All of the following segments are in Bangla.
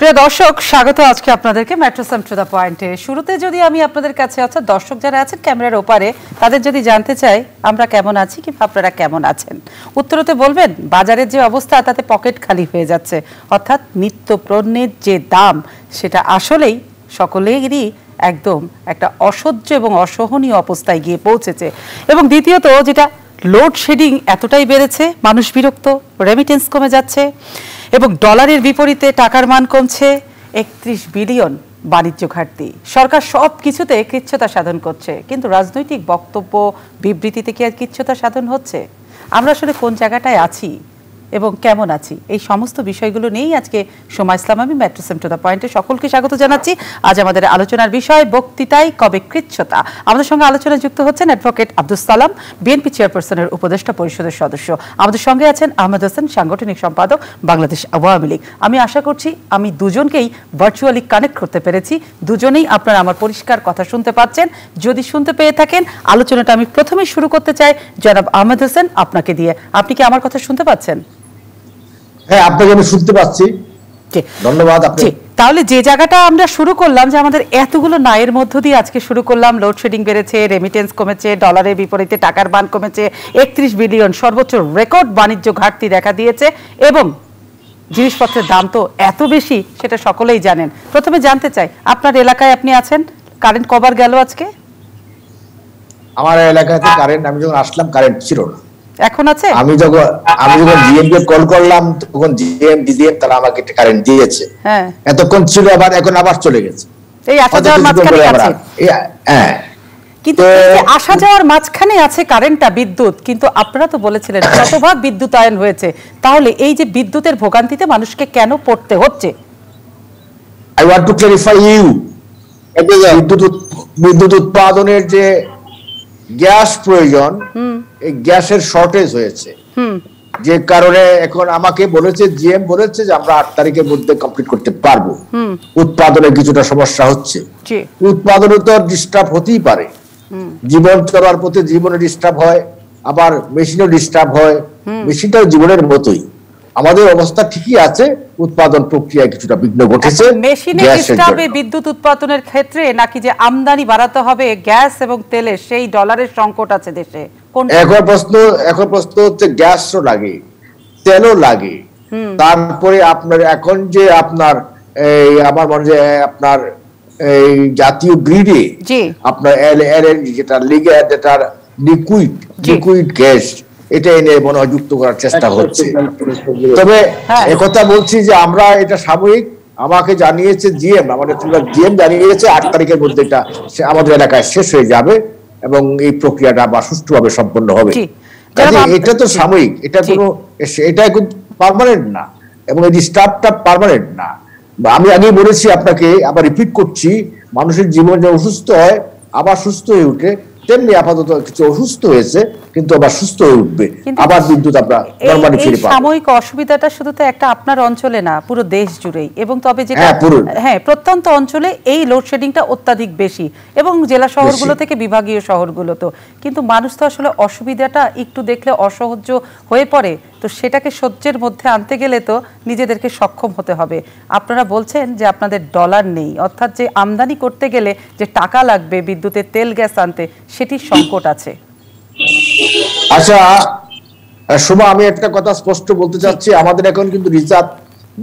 প্রিয় দর্শক, স্বাগত আজকে আপনাদেরকে মেট্রো সাম টু দ্য পয়েন্টে। শুরুতে যদি আমি আপনাদের কাছে অর্থাৎ দর্শক যারা আছেন ক্যামেরার ওপারে, তাদের যদি জানতে চাই আমরা কেমন আছি কিংবা আপনারা কেমন আছেন, উত্তরতে বলবেন বাজারের যে অবস্থা তাতে পকেট খালি হয়ে যাচ্ছে, অর্থাৎ নিত্য পণ্যের যে দাম সেটা আসলেই সকলেরই একদম একটা অসহ্য এবং অসহনীয় অবস্থায় গিয়ে পৌঁছেছে। এবং দ্বিতীয়ত যেটা লোডশেডিং এতটাই বেড়েছে, মানুষ বিরক্ত, রেমিটেন্স কমে যাচ্ছে এবং ডলারের বিপরীতে টাকার মান কমছে, 31 বিলিয়ন বাণিজ্য ঘাটতি। সরকার সব কিছুতে কৃচ্ছতা সাধন করছে, কিন্তু রাজনৈতিক বক্তব্য বিবৃতিতে কি আর কৃচ্ছতা সাধন হচ্ছে? আমরা আসলে কোন জায়গাটায় আছি এবং কেমন আছি, এই সমস্ত বিষয়গুলো নিয়েই আজকে সোমা ইসলাম আমি মেট্রো সাম টু দ্য পয়েন্টে সকলকে স্বাগত জানাচ্ছি। আজ আমাদের আলোচনার বিষয় বক্তৃতায় কবে কৃচ্ছতা। আমাদের সঙ্গে আলোচনায় যুক্ত হচ্ছেন অ্যাডভোকেট আব্দুস সালাম, বিএনপি চেয়ারপারসনের উপদেষ্টা পরিষদের সদস্য। আমাদের সঙ্গে আছেন আহমেদ হোসেন, সাংগঠনিক সম্পাদক, বাংলাদেশ আওয়ামী লীগ। আমি আশা করছি আমি দুজনকেই ভার্চুয়ালি কানেক্ট করতে পেরেছি। দুজনেই আপনারা আমার পরিষ্কার কথা শুনতে পাচ্ছেন। যদি শুনতে পেয়ে থাকেন, আলোচনাটা আমি প্রথমেই শুরু করতে চাই জনাব আহমেদ হোসেন আপনাকে দিয়ে। আপনি কি আমার কথা শুনতে পাচ্ছেন? হ্যাঁ, আপনাকে আমি শুনতে পাচ্ছি, ধন্যবাদ। তাহলে যে জায়গাটা আমরা শুরু করলাম, যে আমাদের এতগুলো ন্যায়ের মধ্য দিয়ে আজকে শুরু করলাম, লোডশেডিং বেড়েছে, রেমিটেন্স কমেছে, ডলারের বিপরীতে টাকার মান কমেছে, 31 বিলিয়ন সর্বোচ্চ রেকর্ড বাণিজ্য ঘাটতি দেখা দিয়েছে এবং জিনিসপত্রের দাম তো এত বেশি সেটা সকলেই জানেন। প্রথমে জানতে চাই আপনার এলাকায় আপনি আছেন, কারেন্ট কবার গেল আজকে? আমার এলাকাতে কারেন্ট, আমি যখন আসলাম কারেন্ট ছিল না। এখন আছে? আমি যখন জিএম কে কল করলাম তখন জিএম ডিজিএম তারা আমাকে কারেন্ট দিয়েছে। হ্যাঁ, এতক্ষণ ছিল, এখন আবার চলে গেছে। এই আসা যাওয়ার মাঝখানে আছে। হ্যাঁ, কিন্তু আসা যাওয়ার মাঝখানে আছে কারেন্টটা, বিদ্যুৎ। কিন্তু আপনারা তো বলেছিলেন শতভাগ বিদ্যুতায়ন হয়েছে, তাহলে এই যে বিদ্যুতের ভোগান্তিতে মানুষকে কেন পড়তে হচ্ছে? I want to clarify you, বিদ্যুৎ উৎপাদনের যে গ্যাস প্রয়োজন, এই গ্যাসের শর্টেজ হয়েছে, যে কারণে এখন আমাকে বলেছে জিএম বলেছে যে আমরা 8 তারিখের মধ্যে কমপ্লিট করতে পারবো। উৎপাদনে কিছুটা সমস্যা হচ্ছে, উৎপাদনে তো ডিস্টার্ব হতেই পারে, জীবন চলার পথে জীবনে ডিস্টার্ব হয়, আবার মেশিনও ডিস্টার্ব হয়, মেশিনটাও জীবনের মতোই। আমাদের অবস্থা ঠিকই আছে, উৎপাদন প্রক্রিয়ায় কিছুটা বিঘ্ন ঘটেছে। মেশিনে ডিস্টার্বে বিদ্যুৎ উৎপাদনের ক্ষেত্রে নাকি যে আমদানি বাড়াতে হবে গ্যাস এবং তেলের, সেই ডলারের সংকট আছে দেশে? এখন প্রশ্ন হচ্ছে গ্যাসও লাগে, তেলও লাগে, তারপরে আপনার এখন যে আপনার এই আমার মনে হয় আপনার এই জাতীয় গ্রিডে আপনার এলএনজি যেটা লিকুইড গ্যাস, এটা এনে মনে হয় যুক্ত করার চেষ্টা হচ্ছে। তবে একথা বলছি যে আমরা এটা সাময়িক, আমাকে জানিয়েছে জিএম, আমাদের জিএম জানিয়েছে 8 তারিখের মধ্যে এটা আমাদের এলাকায় শেষ হয়ে যাবে এবং এই প্রক্রিয়াটা আবার সুষ্ঠুভাবে সম্পন্ন হবে। এটা তো সাময়িক, এটা কিন্তু পার্মানেন্ট না, এবং এই ডিস্টার্বটা পার্মানেন্ট না। আমি আগেই বলেছি আপনাকে, আবার রিপিট করছি, মানুষের জীবন যে অসুস্থ হয় আবার সুস্থ হয়ে উঠে, তেমনি আপাতত কিছু অসুস্থ হয়েছে কিন্তু আবার সুস্থ হয়ে উঠবে, আবার বিদ্যুৎ আমরা নরমালি ফিরে পাবো। সাময়িক অসুবিধাটা শুধু তো একটা আপনার অঞ্চলে না, পুরো দেশ জুড়েই। এবং তবে যেটা প্রত্যন্ত অঞ্চলে এই লোডশেডিংটা অত্যাধিক বেশি, এবং জেলা শহরগুলো থেকে বিভাগীয় শহরগুলো তো। কিন্তু মানুষ তো আসলে অসুবিধাটা একটু দেখলে অসহ্য হয়ে পড়ে, তো সেটাকে সহ্যের মধ্যে আনতে গেলে তো নিজেদেরকে সক্ষম হতে হবে। আপনারা বলছেন যে আপনাদের ডলার নেই, অর্থাৎ যে আমদানি করতে গেলে যে টাকা লাগবে বিদ্যুতের তেল গ্যাস আনতে, সেটির সংকট আছে। আচ্ছা সোমা, আমি একটা কথা স্পষ্ট বলতে চাচ্ছি, আমাদের এখন কিন্তু রিজার্ভ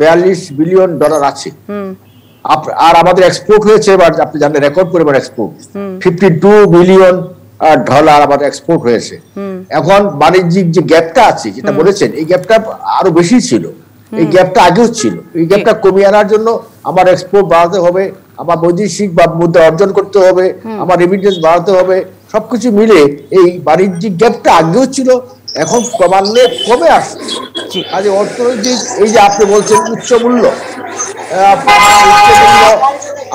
42 বিলিয়ন ডলার আছে, আর আমাদের এক্সপোর্ট হয়েছে এবার আপনি জানেন রেকর্ড পরিমাণ এক্সপোর্ট, 52 বিলিয়ন ডলার আমাদের এক্সপোর্ট হয়েছে। এখন বাণিজ্যিক যে গ্যাপটা আছে যেটা বলেছেন, এই গ্যাপটা আরো বেশি ছিল, এই গ্যাপটা আগেও ছিল। এই গ্যাপটা কমিয়ে আনার জন্য আমার এক্সপোর্ট বাড়াতে হবে, আমার বৈদেশিক বা মুদ্রা অর্জন করতে হবে, আমার রেমিটেন্স বাড়াতে হবে। সবকিছু মিলে এই বাণিজ্যিক গ্যাপটা আগেও ছিল, এখন ক্রমান্বয়ে কমে আসছে। কাজে অর্থনৈতিক এই যে আপনি বলছেন উচ্চ মূল্য,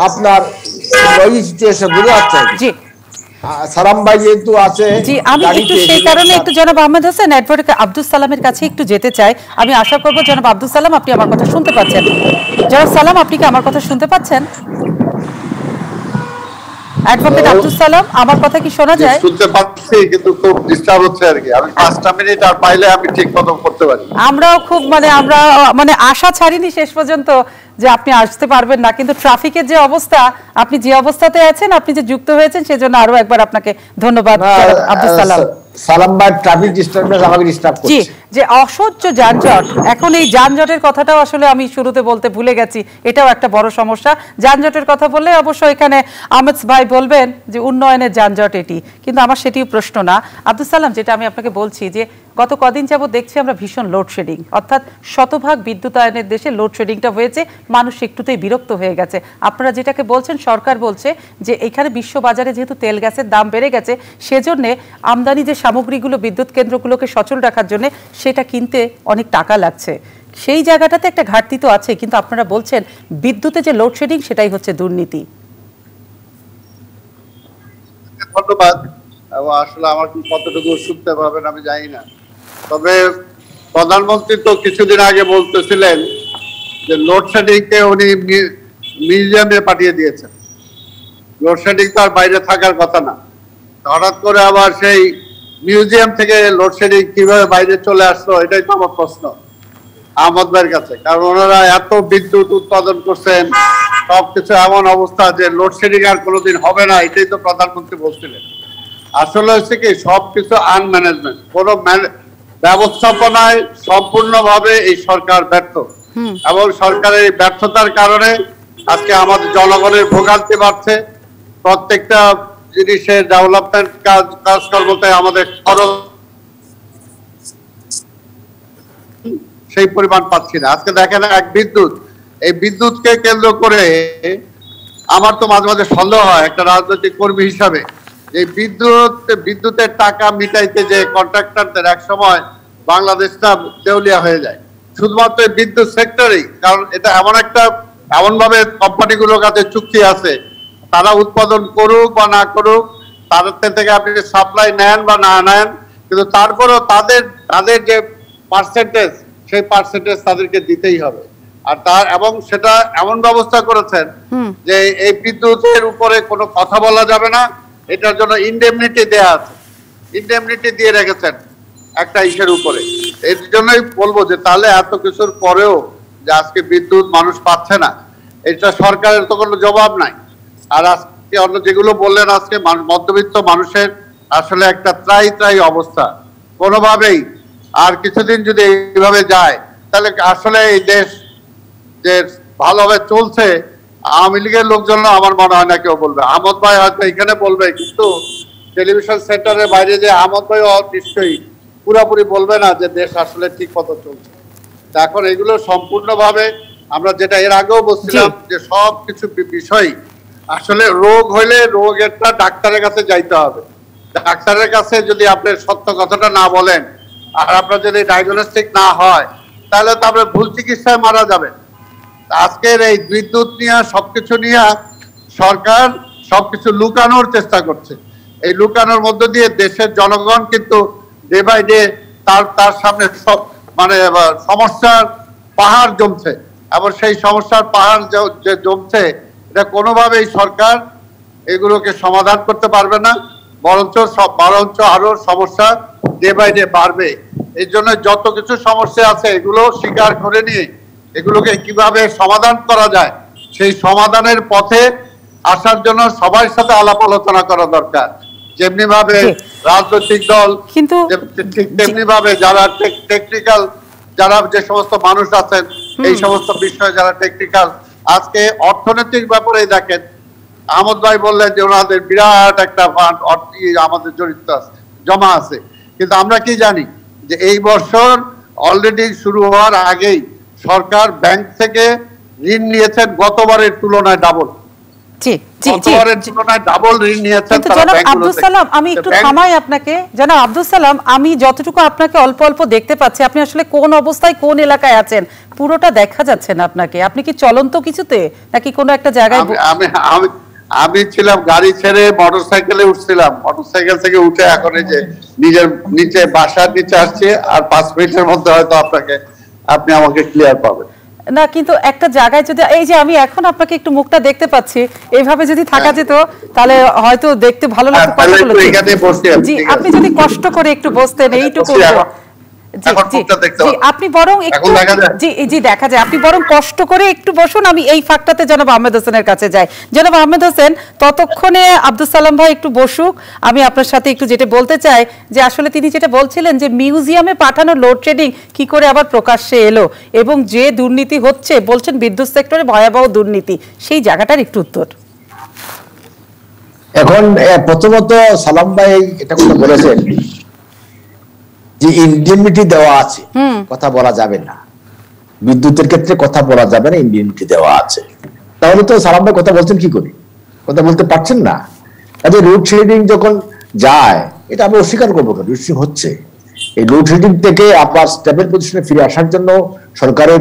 আপনার সিচুয়েশন বোঝা যাচ্ছে। সালাম ভাই যেহেতু আছে, আমি একটু সেই কারণে একটু জনাব আহমেদ হোসেন অ্যাডভোকেট আব্দুস সালামের কাছে একটু যেতে চাই। আমি আশা করব জনাব আব্দুস সালাম আপনি আমার কথা শুনতে পাচ্ছেন। জনাব সালাম, আপনি কি আমার কথা শুনতে পাচ্ছেন? অ্যাডভোকেট আব্দুল সালাম, আমার কথা কি শোনা যায়? শুনতে পাচ্ছি কিন্তু খুব ডিস্টার্ব হচ্ছে আর কি। আমি 5টা মিনিট আর পাইলে আমি ঠিক মতো করতে পারি। আমরাও খুব আমরা আশা ছাড়িনি শেষ পর্যন্ত যে আপনি আসতে পারবেন না, কিন্তু ট্রাফিকের যে অবস্থা, আপনি যে অবস্থাতে আছেন, আপনি যে যুক্ত হয়েছেন, সেজন্য আরো একবার আপনাকে ধন্যবাদ আব্দুল সালাম। সালাম ভাই, ট্রাফিক ডিস্টারবেন্স আমাকে ডিস্টার্ব করছে। জি, যে অসহ্য যানজট, এখন এই যানজটের কথাটাও আসলে আমি শুরুতে বলতে ভুলে গেছি, এটাও একটা বড় সমস্যা। যানজটের কথা বললে অবশ্য এখানে আহমেদ ভাই বলবেন যে উন্নয়নের যানজট এটি, কিন্তু আমার সেটিও প্রশ্ন না। আব্দুল সালাম, যেটা আমি আপনাকে বলছি যে গত কদিন যাবত দেখছি আমরা ভীষণ লোডশেডিং, অর্থাৎ শতভাগ বিদ্যুতায়নের দেশে লোডশেডিংটা হয়েছে, মানুষ একটুতেই বিরক্ত হয়ে গেছে। আপনারা যেটাকে বলছেন, সরকার বলছে যে এখানে বিশ্ববাজারে যেহেতু তেল গ্যাসের দাম বেড়ে গেছে, সেজন্য আমদানি যে সামগ্রীগুলো বিদ্যুৎ কেন্দ্রগুলোকে সচল রাখার জন্য সেটা কিনতে অনেক টাকা লাগছে। সেই জায়গাটাতে একটা ঘাটতি তো আছে, কিন্তু আপনারা বলছেন বিদ্যুতে যে লোডশেডিং সেটাই হচ্ছে দুর্নীতি। ধন্যবাদ। আসলে আমার কতটুকু শুনতে পাবেন আমি জানি না, তবে প্রধানমন্ত্রী তো কিছুদিন আগে বলতেছিলেন যে লোডশেডিং কে উনি মিউজিয়ামে পাঠিয়ে দিয়েছেন। লোডশেডিং তো আর বাইরে থাকার কথা না, হঠাৎ করে আবার সেই মিউজিয়াম থেকে লোডশেডিং কিভাবে বাইরে চলে আসলো, এটাই তো আমার প্রশ্ন আহমদ ভাইয়ের কাছে। কারণ ওনারা এত বিদ্যুৎ উৎপাদন করছেন, সবকিছু এমন অবস্থা যে লোডশেডিং আর কোনোদিন হবে না, এটাই তো প্রধানমন্ত্রী বলছিলেন। আসলে হচ্ছে কি, সবকিছু আনম্যানেজমেন্ট, কোনো ব্যবস্থাপনায় সম্পূর্ণভাবে এই সরকার ব্যর্থ, এবং সরকারের এই ব্যর্থতার কারণে আজকে আমাদের জনগণের ভোগান্তি বাড়ছে। প্রত্যেকটা জিনিসের ডেভেলপমেন্ট কাজকর্মতে আমাদের খরচ সেই পরিমাণ পাচ্ছি না। আজকে দেখেন এক বিদ্যুৎ, এই বিদ্যুৎকে কেন্দ্র করে আমার তো মাঝে মাঝে সন্দেহ হয় একটা রাজনৈতিক কর্মী হিসাবে, এই বিদ্যুতের টাকা মিটাইতে যে কন্ট্রাক্টরদের এক সময় বাংলাদেশটা দেউলিয়া হয়ে যায় শুধুমাত্র এই বিদ্যুৎ সেক্টরেই। কারণ এটা এমন ভাবে কোম্পানিগুলোর কাছে চুক্তি আছে, তারা উৎপাদন করুক বা না করুক, তাদের থেকে আপনি সাপ্লাই নেন বা না নেন, কিন্তু তারপরেও তাদের যে পার্সেন্টেজ, সেই পার্সেন্টেজ তাদেরকে দিতেই হবে। আর এবং সেটা এমন ব্যবস্থা করেছেন যে এই বিদ্যুতের উপরে কোনো কথা বলা যাবে না, এটার জন্য ইনডেমনিটি দেয়া আছে, ইনডেমনিটি দিয়ে রেখেছেন একটা ইসের উপরে। এর জন্যই বলবো যে তাহলে এত কিছুর পরেও যে আজকে বিদ্যুৎ মানুষ পাচ্ছে না, এটা সরকারের তো কোনো জবাব নাই। আর আজকে অন্য যেগুলো বললেন, আজকে মধ্যবিত্ত মানুষের আসলে একটা ত্রাই অবস্থা কোনোভাবেই। আর কিছুদিন যদি এইভাবে যায় তাহলে আসলে এই দেশ যে ভালোভাবে চলছে, আওয়ামী লীগের লোকজন আমার মনে হয় না কেউ বলবে। আহমদ ভাই হয়তো এখানে বলবে, কিন্তু টেলিভিশন সেন্টারের বাইরে যে আহমদ ভাই নিশ্চয়ই পুরোপুরি বলবে না যে দেশ আসলে ঠিক মতো চলছে। এখন এগুলো সম্পূর্ণভাবে আমরা যেটা এর আগেও বলছিলাম যে সব কিছু বিষয় আসলে রোগ হইলে রোগেরটা ডাক্তারের কাছে যাইতে হবে। ডাক্তারের কাছে যদি আপনি সত্য কথাটা না বলেন আর আপনার যদি ডায়াগনস্টিক না হয়, তাহলে তো আপনি ভুল চিকিৎসায় মারা যাবেন। আজকের এই বিদ্যুৎ নিয়ে সবকিছু নিয়ে সরকার সবকিছু লুকানোর চেষ্টা করছে। এই লুকানোর মধ্য দিয়ে দেশের জনগণ কিন্তু ডে বাই ডে তার সামনে সব সমস্যার পাহাড় জমছে, এবং সেই সমস্যার পাহাড় যে জমছে, এটা কোনোভাবেই সরকার এগুলোকে সমাধান করতে পারবে না, বরঞ্চ আরো সমস্যা ডে বাই ডে বাড়বে। এই জন্য যত কিছু সমস্যা আছে এগুলো স্বীকার করে নিয়ে এগুলোকে কিভাবে সমাধান করা যায়, সেই সমাধানের পথে আসার জন্য সবার সাথে আলাপ আলোচনা করা দরকার। যেমনি ভাবে রাজনৈতিক দল, কিন্তু তেমনি ভাবে যারা টেকনিক্যাল, যারা যে সমস্ত মানুষ আছেন এই সমস্ত বিষয়ে যারা টেকনিক্যাল, আজকে অর্থনৈতিক ব্যাপারে দেখেন আহমদ ভাই বললেন যে ওনাদের বিরাট একটা ফান্ড আমাদের জড়িত আছে, জমা আছে, কিন্তু আমরা কি জানি যে এই বছর অলরেডি শুরু হওয়ার আগেই সরকার ব্যাংক থেকে ঋণ নিয়েছেন গতবারের তুলনায় ডাবল। আমি যতটুকু আপনাকে অল্প অল্প দেখতে পাচ্ছি, আপনি আসলে কোন অবস্থায় কোন এলাকায় আছেন পুরোটা দেখা যাচ্ছে না আপনাকে। আপনি কি চলন্ত কিছুতে নাকি কোনো একটা জায়গায়? আমি ছিলাম গাড়ি ছেড়ে মোটরসাইকেলে উঠছিলাম, মোটরসাইকেল থেকে উঠে এখন এই যে নিজের নিচে বাসার নিচে আসছে, আর 5 মিনিটের মধ্যে হয়তো আপনি আমাকে ক্লিয়ার পাবেন। না কিন্তু একটা জায়গায় যদি এই যে আমি এখন আপনাকে একটু মুখটা দেখতে পাচ্ছি, এইভাবে যদি থাকা যেত তাহলে হয়তো দেখতে ভালো লাগতো কথাগুলো। জি, আপনি যদি কষ্ট করে একটু বসতেন এইটুকু। আপনি বরং একটু জি দেখা যায়, আপনি বরং কষ্ট করে একটু বসুন, আমি এই ফাঁকটাতে জনাব আহমেদ হোসেনের কাছে যাই। জনাব আহমেদ হোসেন, ততক্ষণে আব্দুল সালাম ভাই একটু বসুক। আমি আপনার সাথে একটু যেটা বলতে চাই যে আসলে তিনি যেটা বলছিলেন যে মিউজিয়ামে পাঠানো লোডশেডিং কি করে আবার প্রকাশ্যে এলো এবং যে দুর্নীতি হচ্ছে বলছেন বিদ্যুৎ সেক্টরে ভয়াবহ দুর্নীতি, সেই জায়গাটার একটু উত্তর। এখন প্রথমত সালাম ভাই এটা কথা বলেছেন যে ইন্ডিয়েনিটি দেওয়া আছে, কথা বলা যাবে না, বিদ্যুতের ক্ষেত্রে কথা বলা যাবে না, ইন্ডিয়েনিটি দেওয়া আছে। তাহলে তো সালাম ভাই কথা বলছেন কি করে? কথা বলতে পারছেন না। কাজে লোডশেডিং যখন যায়, এটা আমি অস্বীকার করবো না, লোডশেডিং হচ্ছে। এই লোডশেডিং থেকে আবার স্টেবল পজিশনে ফিরে আসার জন্য সরকারের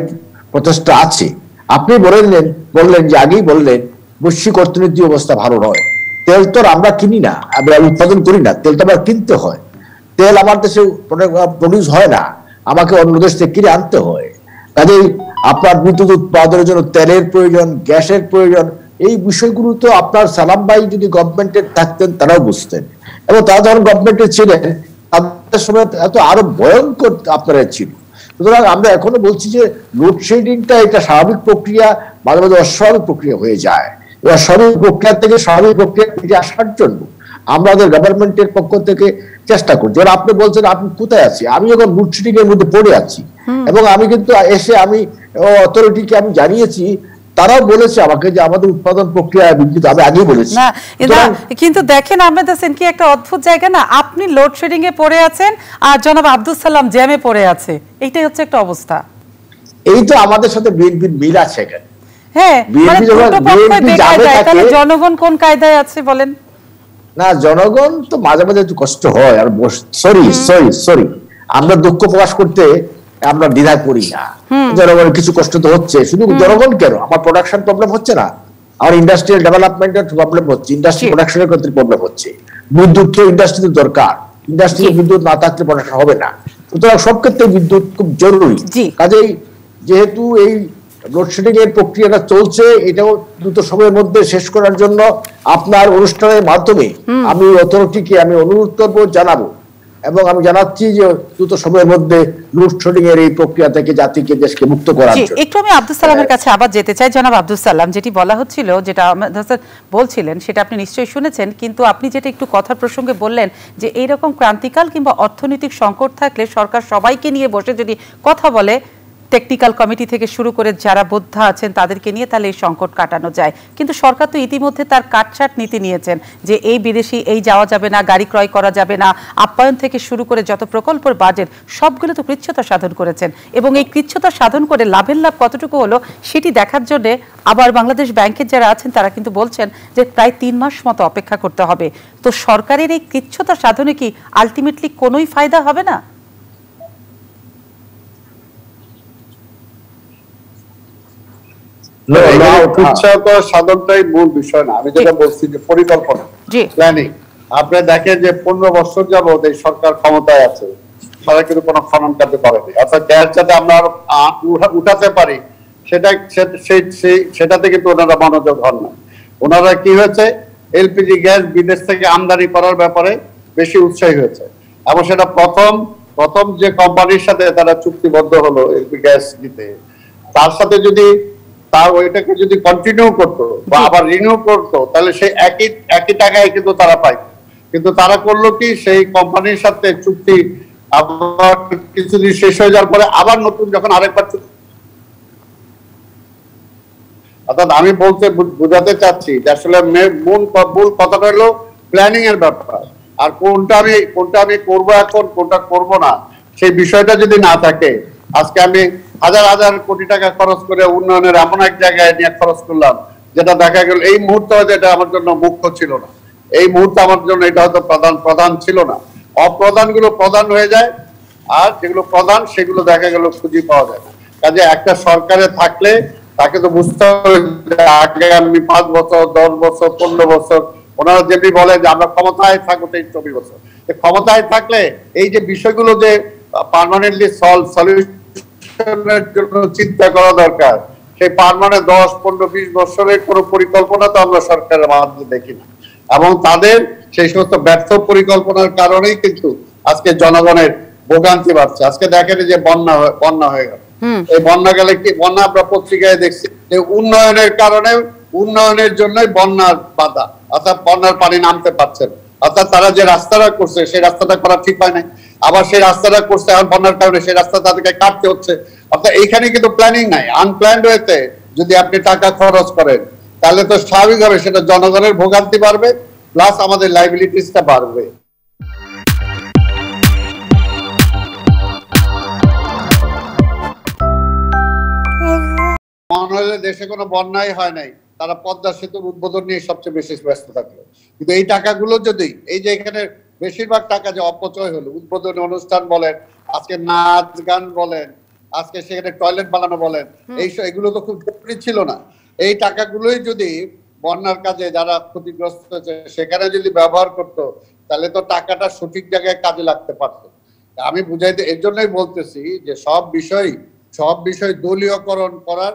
প্রচেষ্টা আছে। আপনি বললেন যে আগেই বললেন বৈশ্বিক অর্থনীতি অবস্থা ভালো নয়। তেল তো আমরা কিনি না, আমরা উৎপাদন করি না, তেল তো আমার কিনতে হয়। তেল আমার দেশে প্রডিউস হয় না, আমাকে অন্য দেশ থেকে কিনে আনতে হয়। কাজেই আপনার বিদ্যুৎ উৎপাদনের জন্য তেলের প্রয়োজন, গ্যাসের প্রয়োজন। এই বিষয়গুলো তো আপনার সালাম ভাই যদি গভর্নমেন্টের থাকতেন তারাও বুঝতেন, এবং তারা যখন গভর্নমেন্টে ছিলেন তাদের সময় এত আরো ভয়ঙ্কর আপনারা ছিল। সুতরাং আমরা এখনো বলছি যে লোডশেডিংটা এটা স্বাভাবিক প্রক্রিয়া, মাঝে মাঝে অস্বাভাবিক প্রক্রিয়া হয়ে যায়। অস্বাভাবিক প্রক্রিয়া থেকে স্বাভাবিক প্রক্রিয়া ফিরে আসার জন্য আমাদের গভর্নমেন্টের পক্ষ থেকে চেষ্টা করছি। এবার আপনি বলছেন আপনি কোথায় আছি, আমি যখন লোডশেডিং এর মধ্যে পড়ে আছি, এবং আমি কিন্তু এসে আমি অথরিটিকে আমি জানিয়েছি, তারাও বলেছে আমাকে যে আমাদের উৎপাদন প্রক্রিয়া বিদ্যুৎ, আমি আগেই বলেছি। কিন্তু দেখেন আহমেদ হোসেন, কি একটা অদ্ভুত জায়গা না, আপনি লোডশেডিং এ পড়ে আছেন আর জনাব আব্দুল সালাম জ্যামে পড়ে আছে, এইটাই হচ্ছে একটা অবস্থা। এই তো আমাদের সাথে বিএনপির মিল আছে এখানে। হ্যাঁ, তাহলে জনগণ কোন কায়দায় আছে বলেন? না, জনগণ তো মাঝে মাঝে একটু কষ্ট হয়, আর সরি আমরা দুঃখ প্রকাশ করতে আমরা দ্বিধায় পড়ি না। জনগণের কিছু কষ্ট তো হচ্ছে, শুধু জনগণ কেন, আমার প্রোডাকশন প্রবলেম হচ্ছে না, আমার ইন্ডাস্ট্রিয়াল ডেভেলপমেন্টের প্রবলেম হচ্ছে, ইন্ডাস্ট্রি প্রোডাকশনের ক্ষেত্রে প্রবলেম হচ্ছে, বিদ্যুৎ তো ইন্ডাস্ট্রিতে দরকার, ইন্ডাস্ট্রিতে বিদ্যুৎ না থাকলে প্রোডাকশন হবে না। সুতরাং সব ক্ষেত্রে বিদ্যুৎ খুব জরুরি। কাজেই যেহেতু এই লোডশেডিং এর প্রক্রিয়াটা চলছে, এটাও দ্রুত সময়ের মধ্যে শেষ করার জন্য আপনার অনুষ্ঠানের মাধ্যমে আমি অথরিটিকে আমি অনুরোধ করবো, জানাবো, এবং আমি জানাচ্ছি যে দ্রুত সময়ের মধ্যে লোডশেডিং এর এই প্রক্রিয়া থেকে জাতিকে, দেশকে মুক্ত করার জন্য। একটু আমি আব্দুল সালামের কাছে আবার যেতে চাই। জনাব আব্দুল সালাম, যেটি বলা হচ্ছিল, যেটা বলছিলেন সেটা আপনি নিশ্চয়ই শুনেছেন, কিন্তু আপনি যেটা একটু কথার প্রসঙ্গে বললেন যে এইরকম ক্রান্তিকাল কিংবা অর্থনৈতিক সংকট থাকলে সরকার সবাইকে নিয়ে বসে যদি কথা বলে, টেকনিক্যাল কমিটি থেকে শুরু করে যারা বোদ্ধা আছেন তাদেরকে নিয়ে, তাহলে এই সংকট কাটানো যায়। কিন্তু সরকার তো ইতিমধ্যে তার কাটছাট নীতি নিয়েছেন যে এই বিদেশি এই যাওয়া যাবে না, গাড়ি ক্রয় করা যাবে না, আপ্যায়ন থেকে শুরু করে যত প্রকল্পের বাজেট সবগুলো তো কৃচ্ছতা সাধন করেছেন, এবং এই কৃচ্ছতা সাধন করে লাভের লাভ কতটুকু হলো সেটি দেখার জন্য আবার বাংলাদেশ ব্যাংকের যারা আছেন তারা কিন্তু বলছেন যে প্রায় 3 মাস মতো অপেক্ষা করতে হবে। তো সরকারের এই কৃচ্ছতা সাধনে কি আলটিমেটলি কোনোই ফায়দা হবে না? সাধনটাই মূল বিষয় না, আমি যেটা বলছি যে পরিকল্পনা, প্ল্যানিং। আপনি দেখেন যে 15 বছর যাবত এই সরকার ক্ষমতায় আছে, তারা কিন্তু কোনো খনন কার্য করেনি। অর্থাৎ গ্যাস যাতে আমরা উঠাতে পারি সেটাতে কিন্তু ওনারা মনোযোগ হন না। ওনারা কি হয়েছে, এলপিজি গ্যাস বিদেশ থেকে আমদানি করার ব্যাপারে বেশি উৎসাহী হয়েছে, এবং সেটা প্রথম যে কোম্পানির সাথে তারা চুক্তিবদ্ধ হলো এলপিজি গ্যাস দিতে, তার সাথে যদি তার ওইটাকে যদি কন্টিনিউ করতো বা আবার রিনিউ করতো, তাহলে সেই একই টাকায় কিন্তু তারা পাইত। কিন্তু তারা করলো কি, সেই কোম্পানির সাথে চুক্তি আবার কিছুদিন শেষ হয়ে যাওয়ার পরে আবার নতুন যখন আরেকবার, অর্থাৎ আমি বুঝাতে চাচ্ছি যে আসলে মূল কথাটা হলো প্ল্যানিং এর ব্যাপার। আর কোনটা আমি করবো এখন, কোনটা করবো না, সেই বিষয়টা যদি না থাকে, আজকে আমি হাজার কোটি টাকা খরচ করে উন্নয়নের এমন এক জায়গায় নিয়ে খরচ করলাম, যেটা দেখা গেল এই মুহূর্তে হয়তো এটা আমার জন্য মুখ্য ছিল না, এই মুহূর্তে আমার জন্য এটা হয়তো প্রধান ছিল না। অপ্রধান গুলো প্রধান হয়ে যায়, আর যেগুলো প্রধান সেগুলো দেখা গেল খুঁজে পাওয়া যায় না। কাজে একটা সরকারে থাকলে তাকে তো বুঝতে হবে আগে আমি 5 বছর 10 বছর 15 বছর, ওনারা যেমনি বলে যে আমরা ক্ষমতায় থাকবো 23 বছর, ক্ষমতায় থাকলে এই যে বিষয়গুলো যে পার্মানেন্টলি সলিউশন ইলেকশনের জন্য চিন্তা করা দরকার। সেই পার্মানেন্ট 10, 15, 20 বছরের কোনো পরিকল্পনা তো আমরা সরকারের মাধ্যমে দেখি না, এবং তাদের সেই সমস্ত ব্যর্থ পরিকল্পনার কারণেই কিন্তু আজকে জনগণের ভোগান্তি বাড়ছে। আজকে দেখেন যে বন্যা হয়ে গেল, এই বন্যা গেলে কি বন্যা আমরা পত্রিকায় দেখছি যে উন্নয়নের কারণে, উন্নয়নের জন্যই বন্যার বাধা, অর্থাৎ বন্যার পানি নামতে পারছে না। অর্থাৎ তারা যে রাস্তাটা করছে সেই রাস্তাটা করা ঠিক হয় নাই, আবার সেই রাস্তাটা করছে এখন বন্যার কারণে সেই রাস্তা তাদেরকে কাটতে হচ্ছে। অর্থাৎ এইখানে কিন্তু প্ল্যানিং নাই, আনপ্ল্যান্ড ওয়েতে যদি আপনি টাকা খরচ করেন তাহলে তো স্বাভাবিকভাবে সেটা জনগণের ভোগান্তি বাড়বে, প্লাস আমাদের লাইবিলিটিসটা বাড়বে। মনে হলে দেশে কোনো বন্যাই হয় নাই, তারা পদ্মা সেতুর উদ্বোধন নিয়ে সবচেয়ে বেশি ব্যস্ত থাকলো। কিন্তু এই টাকাগুলো যদি এই যে এখানে বেশিরভাগ টাকা যে অপচয় হলো, উদ্বোধনী অনুষ্ঠান বলেন, আজকে নাচ গান বলেন, আজকে সেখানে টয়লেট বানানো বলেন, এগুলো তো খুব জরুরি ছিল না। এই টাকাগুলোই যদি বন্যার কাজে যারা ক্ষতিগ্রস্ত হয়েছে সেখানে যদি ব্যবহার করতো তাহলে তো টাকাটা সঠিক জায়গায় কাজে লাগতে পারতো। আমি বুঝাইতে এর জন্যই বলতেছি যে সব বিষয় দলীয়করণ করার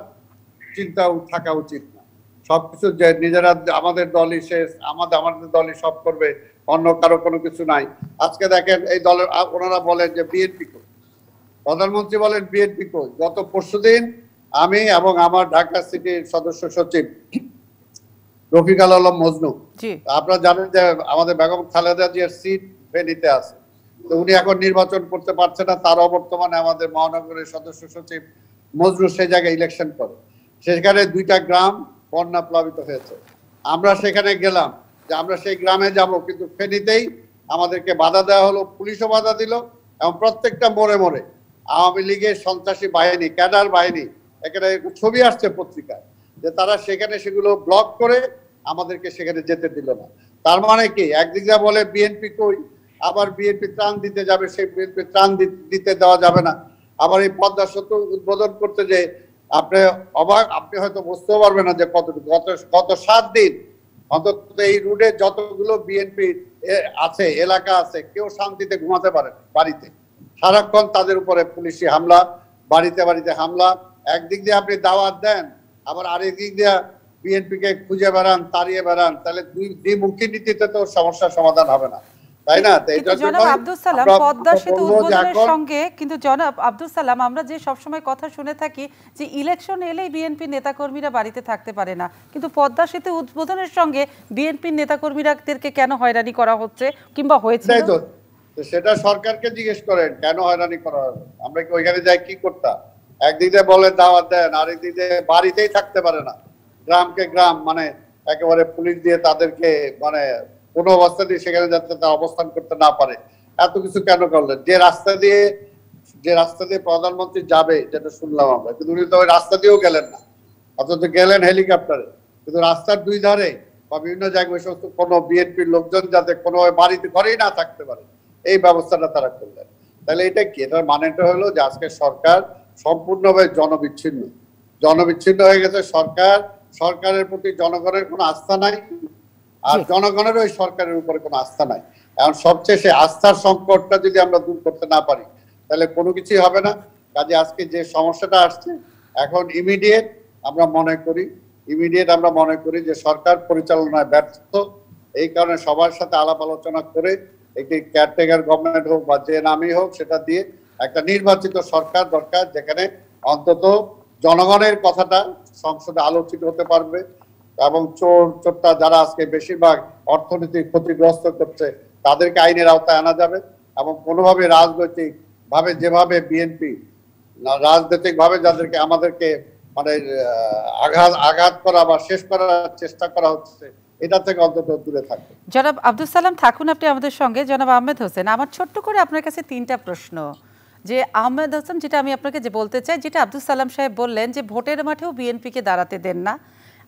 চিন্তাও থাকা উচিত না। সবকিছু যে নিজেরা আমাদের দলই শেষ, আমাদের দলই সব করবে, অন্য কারো কোনো কিছু নাই। আজকে দেখেন এই দলের ওনারা বলেন যে বিএনপি কই, প্রধানমন্ত্রী বলেন বিএনপি কই। গত পরশুদিন আমি এবং আমার ঢাকা সিটির সদস্য সচিব রফিকুল আলম মজনু, আপনারা জানেন যে আমাদের বেগম খালেদা জিয়ার সিট ফেনীতে আছে, তো উনি এখন নির্বাচন করতে পারছে না, তার অবর্তমানে আমাদের মহানগরের সদস্য সচিব মজনু সেই জায়গায় ইলেকশন করে। সেখানে 2টা গ্রাম বন্যা প্লাবিত হয়েছে। আমরা সেখানে গেলাম যে আমরা সেই গ্রামে যাব, কিন্তু ফেনীতেই আমাদেরকে বাধা দেওয়া হলো, পুলিশও বাধা দিল, এবং প্রত্যেকটা মোড়ে মোড়ে আওয়ামী লীগের সন্ত্রাসী বাহিনী, ক্যাডার বাহিনী, এখানে ছবি আসছে পত্রিকায় যে তারা সেখানে সেগুলো ব্লক করে আমাদেরকে সেখানে যেতে দিল না। তার মানে কি, একদিক দিয়ে বলে বিএনপি কই, আবার বিএনপি ত্রাণ দিতে যাবে, সেই বিএনপি ত্রাণ দিতে দেওয়া যাবে না। আবার এই পদ্মা সেতু উদ্বোধন করতে যে আপনি হয়তো বুঝতেও পারবেন না যে গত 7 দিন অন্তত এই রুটে যতগুলো বিএনপি আছে, এলাকা আছে, কেউ শান্তিতে ঘুমাতে পারে বাড়িতে, সারাক্ষণ তাদের উপরে পুলিশি হামলা, বাড়িতে বাড়িতে হামলা। একদিক দিয়ে আপনি দাওয়াত দেন, আবার আরেক দিক দিয়ে বিএনপি কে খুঁজে বেড়ান, তাড়িয়ে বেড়ান, তাহলে দ্বিমুখী নীতিতে তো সমস্যার সমাধান হবে না, তাই না? জনাব আব্দুল সালাম, পদ্মা সেতু উদ্বোধনের সঙ্গে কিন্তু জনাব আব্দুল সালাম, আমরা যে সবসময় কথা শুনে থাকি যে ইলেকশন এলেই বিএনপি নেতাকর্মীরা বাড়িতে থাকতে পারে না, কিন্তু পদ্মা সেতু উদ্বোধনের সঙ্গে বিএনপির নেতাকর্মীদেরকে কেন হয়রানি করা হচ্ছে কিংবা হয়েছে? সেটা সরকারকে জিজ্ঞেস করেন কেন হয়রানি করা হবে। আমরা কি ওইখানে যাই কি করতাম? একদিকে বলে দাওয়াত দেন, আরেক দিকে বাড়িতেই থাকতে পারে না, গ্রামকে গ্রাম মানে একেবারে পুলিশ দিয়ে তাদেরকে মানে কোনো অবস্থা দিয়ে সেখানে যাতে তারা অবস্থান করতে না পারে। এত কিছু কেন করলেন? যে রাস্তা দিয়ে প্রধানমন্ত্রী যাবে, যেটা শুনলাম আমরা, কিন্তু উনি তো ওই রাস্তা দিয়েও গেলেন না, অথচ গেলেন হেলিকপ্টারে। কিন্তু রাস্তার 2 ধারে বা বিভিন্ন জায়গায় সমস্ত কোনো বিএনপির লোকজন যাতে কোনো বাড়িতে ঘরেই না থাকতে পারে, এই ব্যবস্থাটা তারা করলেন। তাহলে এটা কি? এটার মানেটা হলো যে আজকে সরকার সম্পূর্ণভাবে জনবিচ্ছিন্ন হয়ে গেছে। সরকারের প্রতি জনগণের কোনো আস্থা নাই, আর জনগণের ওই সরকারের উপরে কোনো আস্থা নাই। এখন সবচেয়ে সেই আস্থার সংকটটা যদি আমরা দূর করতে না পারি তাহলে কোনো কিছুই হবে না। কাজে আজকে যে সমস্যাটা আসছে এখন ইমিডিয়েট আমরা মনে করি যে সরকার পরিচালনায় ব্যর্থ। এই কারণে সবার সাথে আলাপ আলোচনা করে একটি কেয়ারটেকার গভর্নমেন্ট হোক বা যে নামই হোক সেটা দিয়ে একটা নির্বাচিত সরকার দরকার, যেখানে অন্তত জনগণের কথাটা সংসদে আলোচিত হতে পারবে, এবং চোরটা যারা আজকে বেশিরভাগ অর্থনীতি ক্ষতিগ্রস্ত করছে তাদেরকে আইনের আওতায় আনা যাবে, এবং কোনোভাবে রাজনৈতিক ভাবে যেভাবে বিএনপি রাজনৈতিক ভাবে যাদেরকে আমাদেরকে মানে আঘাত করা বা শেষ করার চেষ্টা করা হচ্ছে, এটা থেকে অন্তত দূরে থাকবে। জনাব আব্দুল সালাম থাকুন আপনি আমাদের সঙ্গে। জনাব আহমেদ হোসেন, আমার ছোট্ট করে আপনার কাছে 3টা প্রশ্ন। যে আহমেদ হোসেন, যেটা আমি আপনাকে বলতে চাই, যেটা আব্দুল সালাম সাহেব বললেন যে ভোটের মাঠেও বিএনপিকে দাঁড়াতে দেন না,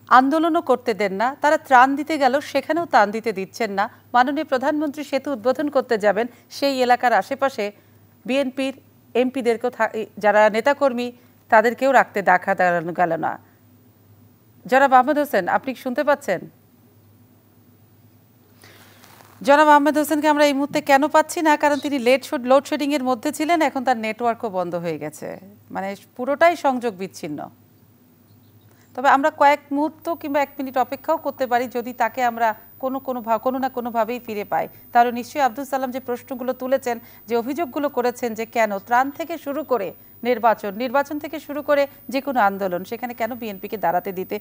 আন্দোলনও করতে দেন না, তারা ত্রাণ দিতে গেল সেখানেও ত্রাণ দিতে দিচ্ছেন না। মাননীয় প্রধানমন্ত্রী সেতু উদ্বোধন করতে যাবেন, সেই এলাকার আশেপাশে বিএনপির এমপিদেরকেও, যারা নেতাকর্মী তাদেরকেও রাখতে দেখা গেল না। জনাব আহমেদ হোসেন, আপনি শুনতে পাচ্ছেন? জনাব আহমেদ হোসেনকে আমরা এই মুহূর্তে কেন পাচ্ছি না? কারণ তিনি লোডশেডিং এর মধ্যে ছিলেন, এখন তার নেটওয়ার্কও বন্ধ হয়ে গেছে। মানে পুরোটাই সংযোগ বিচ্ছিন্ন। তবে আমরা কয়েক মুহূর্ত কিংবা 1 মিনিট অপেক্ষাও করতে পারি, যদি তাকে আমরা কোনো না কোনোভাবেই ফিরে পাই। তাহলে নিশ্চয়ই আব্দুল সালাম যে প্রশ্নগুলো তুলেছেন, যে অভিযোগগুলো করেছেন, যে কেন ত্রাণ থেকে শুরু করে নির্বাচন থেকে শুরু করে যে কোনো আন্দোলন, সেখানে কেন বিএনপিকে দাঁড়াতে দিতে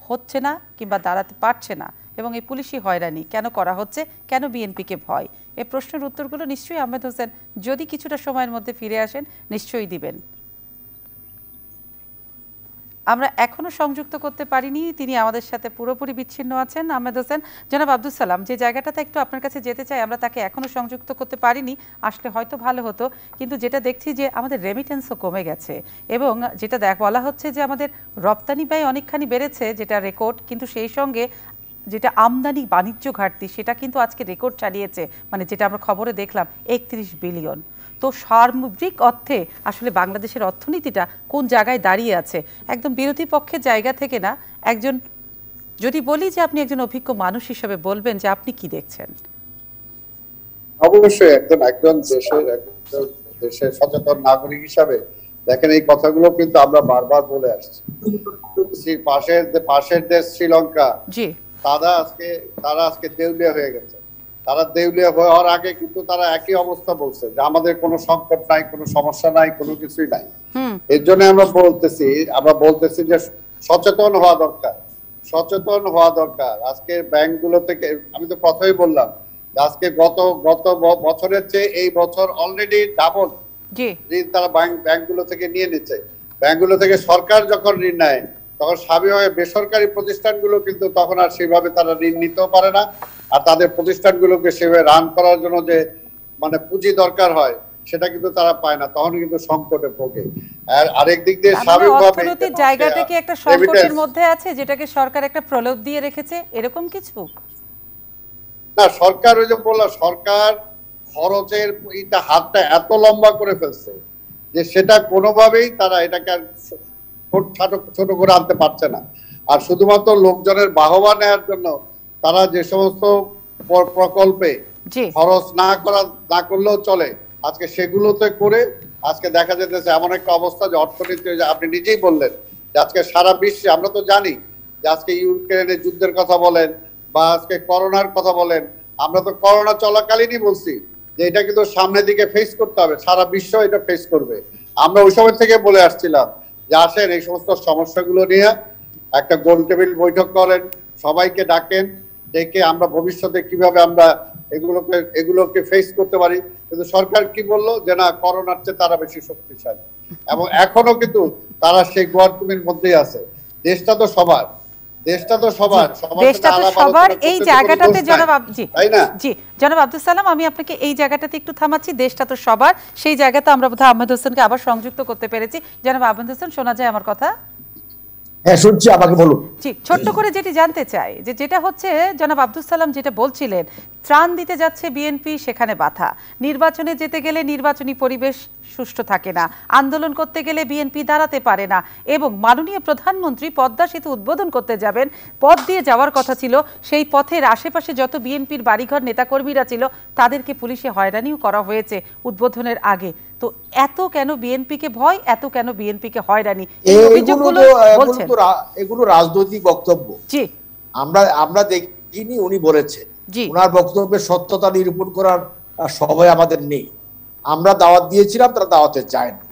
হচ্ছে না কিংবা দাঁড়াতে পারছে না, এবং এই পুলিশি হয়রানি কেন করা হচ্ছে, কেন বিএনপিকে ভয়, এই প্রশ্নের উত্তরগুলো নিশ্চয়ই আহমেদ হোসেন যদি কিছুটা সময়ের মধ্যে ফিরে আসেন নিশ্চয়ই দিবেন। আমরা এখনো সংযুক্ত করতে পারিনি, তিনি আমাদের সাথে পুরোপুরি বিচ্ছিন্ন আছেন। আহমেদ হোসেন, জনাব আব্দুল সালাম, যে জায়গাটাতে একটু আপনার কাছে যেতে চাই, আমরা তাকে এখনো সংযুক্ত করতে পারিনি, আসলে হয়তো ভালো হতো। কিন্তু যেটা দেখছি যে আমাদের রেমিটেন্সও কমে গেছে, এবং যেটা বলা হচ্ছে যে আমাদের রপ্তানি ব্যয় অনেকখানি বেড়েছে, যেটা রেকর্ড, কিন্তু সেই সঙ্গে যেটা আমদানি বাণিজ্য ঘাটতি, সেটা কিন্তু আজকে রেকর্ড চালিয়েছে, মানে যেটা আমরা খবরে দেখলাম 31 বিলিয়ন। তো সামগ্রিক অর্থে আসলে বাংলাদেশের অর্থনীতিটা কোন জায়গায় দাঁড়িয়ে আছে, একদম বিরোধী পক্ষের জায়গা থেকে না, একজন যদি বলি যে আপনি একজন অভিজ্ঞ মানুষ হিসেবে বলবেন যে আপনি কি দেখছেন। অবশ্যই একজন দেশের সচেতন নাগরিক হিসাবে দেখেন, এই কথাগুলো কিন্তু আমরা বারবার বলে আসছি। পাশের দেশ শ্রীলঙ্কা, তারা আজকে দেউলিয়া হয়ে গেছে। তারা দেউলিয়া হওয়ার আগে কিন্তু তারা একই অবস্থা বলছে যে আমাদের কোনো সংকট নাই, কোনো সমস্যা নাই, কোনো কিছুই নাই। এর জন্য আমরা বলতেছি যে সচেতন হওয়া দরকার। আজকে ব্যাংকগুলো থেকে, আমি তো প্রথমেই বললাম আজকে গত বছরের চেয়ে এই বছর অলরেডি ডাবল ঋণ তারা ব্যাংকগুলো থেকে নিয়ে নিচ্ছে। ব্যাংকগুলো থেকে সরকার যখন ঋণ নেয়, তখন স্বাভাবিকভাবে বেসরকারি প্রতিষ্ঠানগুলো কিন্তু তখন আর সেভাবে তারা ঋণ নিতেও পারে না, আর তাদের প্রতিষ্ঠানগুলোকে সেভাবে রান করার জন্য যে মানে পুঁজি দরকার হয় সেটা কিন্তু তারা পায় না, তখন কিন্তু সংকটে ভোগে। আর আরেক দিক দিয়ে স্বাভাবিকভাবে অর্থনৈতিক জায়গা থেকে একটা সংকটের মধ্যে আছে, যেটাকে সরকার একটা প্রলোভ দিয়ে রেখেছে, এরকম কিছু না। সরকার, ওই যে বললাম, সরকার খরচের হাতটা এত লম্বা করে ফেলছে যে সেটা কোনোভাবেই তারা এটাকে আর ছোট করে আনতে পারছে না। আর শুধুমাত্র লোকজনের বাহবা নেওয়ার জন্য তারা যে সমস্ত প্রকল্পে খরচ না করলেও চলে, আজকে সেগুলোতে করে আজকে দেখা যেতেছে এমন একটা অবস্থা যে অর্থনীতি, আপনি নিজেই বললেন যে আজকে সারা বিশ্বে, আমরা তো জানি যে আজকে ইউক্রেনের যুদ্ধের কথা বলেন বা আজকে করোনার কথা বলেন, আমরা তো করোনা চলাকালীনই বলছি যে এটা কিন্তু সামনের দিকে ফেস করতে হবে, সারা বিশ্ব এটা ফেস করবে। আমরা ওই সময় থেকে বলে আসছিলাম যে আসেন এই সমস্ত সমস্যাগুলো নিয়ে একটা গোল টেবিল বৈঠক করেন, সবাইকে ডাকেন, ডেকে আমরা ভবিষ্যতে কিভাবে আমরা এগুলোকে ফেস করতে পারি। কিন্তু সরকার কি বললো যে না, করোনার চেয়ে তারা বেশি শক্তিশালী, এবং এখনো কিন্তু তারা সেই গোয়ার টিমের মধ্যেই আছে। দেশটা তো সবার, এই জায়গাটাতে জনাব আব্দুল সালাম, আমি আপনাকে এই জায়গাটাতে একটু থামাচ্ছি। দেশটা তো সবার, সেই জায়গাতে আমরা বোধহয় আহমেদ হোসেনকে আবার সংযুক্ত করতে পেরেছি। জনাব আহমেদ হোসেন, শোনা যায় আমার কথা? হ্যাঁ, শুনছি, আমাকে বলুন। জি, ছোট্ট করে যেটি জানতে চাই, যেটা হচ্ছে জনাব আব্দুল সালাম যেটা বলছিলেন, ত্রাণ দিতে যাচ্ছে বিএনপি, সেখানে বাধা, নির্বাচনে যেতে গেলে নির্বাচনী পরিবেশ সুষ্ঠু থাকে না, আন্দোলন করতে গেলে বিএনপি দাঁড়াতে পারে না, এবং মাননীয় প্রধানমন্ত্রী পদ্মা সেতু উদ্বোধন করতে যাবেন, পথ দিয়ে যাওয়ার কথা ছিল, সেই পথের আশেপাশে যত বিএনপির বাড়িঘর নেতাকর্মীরা ছিল তাদেরকে পুলিশে হয়রানিও করা হয়েছে উদ্বোধনের আগে। তো এত কেন বিএনপিকে ভয়, এত কেন বিএনপিকে হয়রানি, এই অভিযোগগুলো বলছেন? এগুলো রাজনৈতিক বক্তব্য। জি, আমরা দেখিনি উনি বলেছেন, ওনার বক্তব্যের সত্যতা নিরূপণ করার সময় আমাদের নেই। আমরা দাওয়াত দিয়েছিলাম, তারা দাওয়াতে যায় না।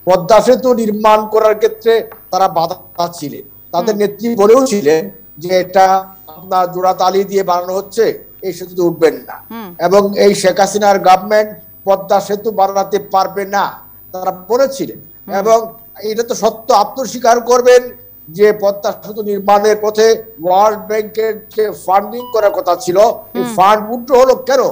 পদ্মা সেতু নির্মাণ করার ক্ষেত্রে তারা বাধা ছিলেন, তাদের নেত্রী বলেও ছিলেন যে এটা আপনার জোড়া তালি দিয়ে বানানো হচ্ছে, এই সেতুতে উঠবেন না, এবং এই শেখ হাসিনার গভর্নমেন্ট পদ্মা সেতু বানাতে পারবে না, তারা বলেছিলেন। এবং এটা তো সত্য, আপনি স্বীকার করবেন যে পদ্মা সেতু নির্মাণের পথে ওয়ার্ল্ড ব্যাংকের যে ফান্ডিং করার কথা ছিল, এই ফান্ড উল্টো হলো কেন?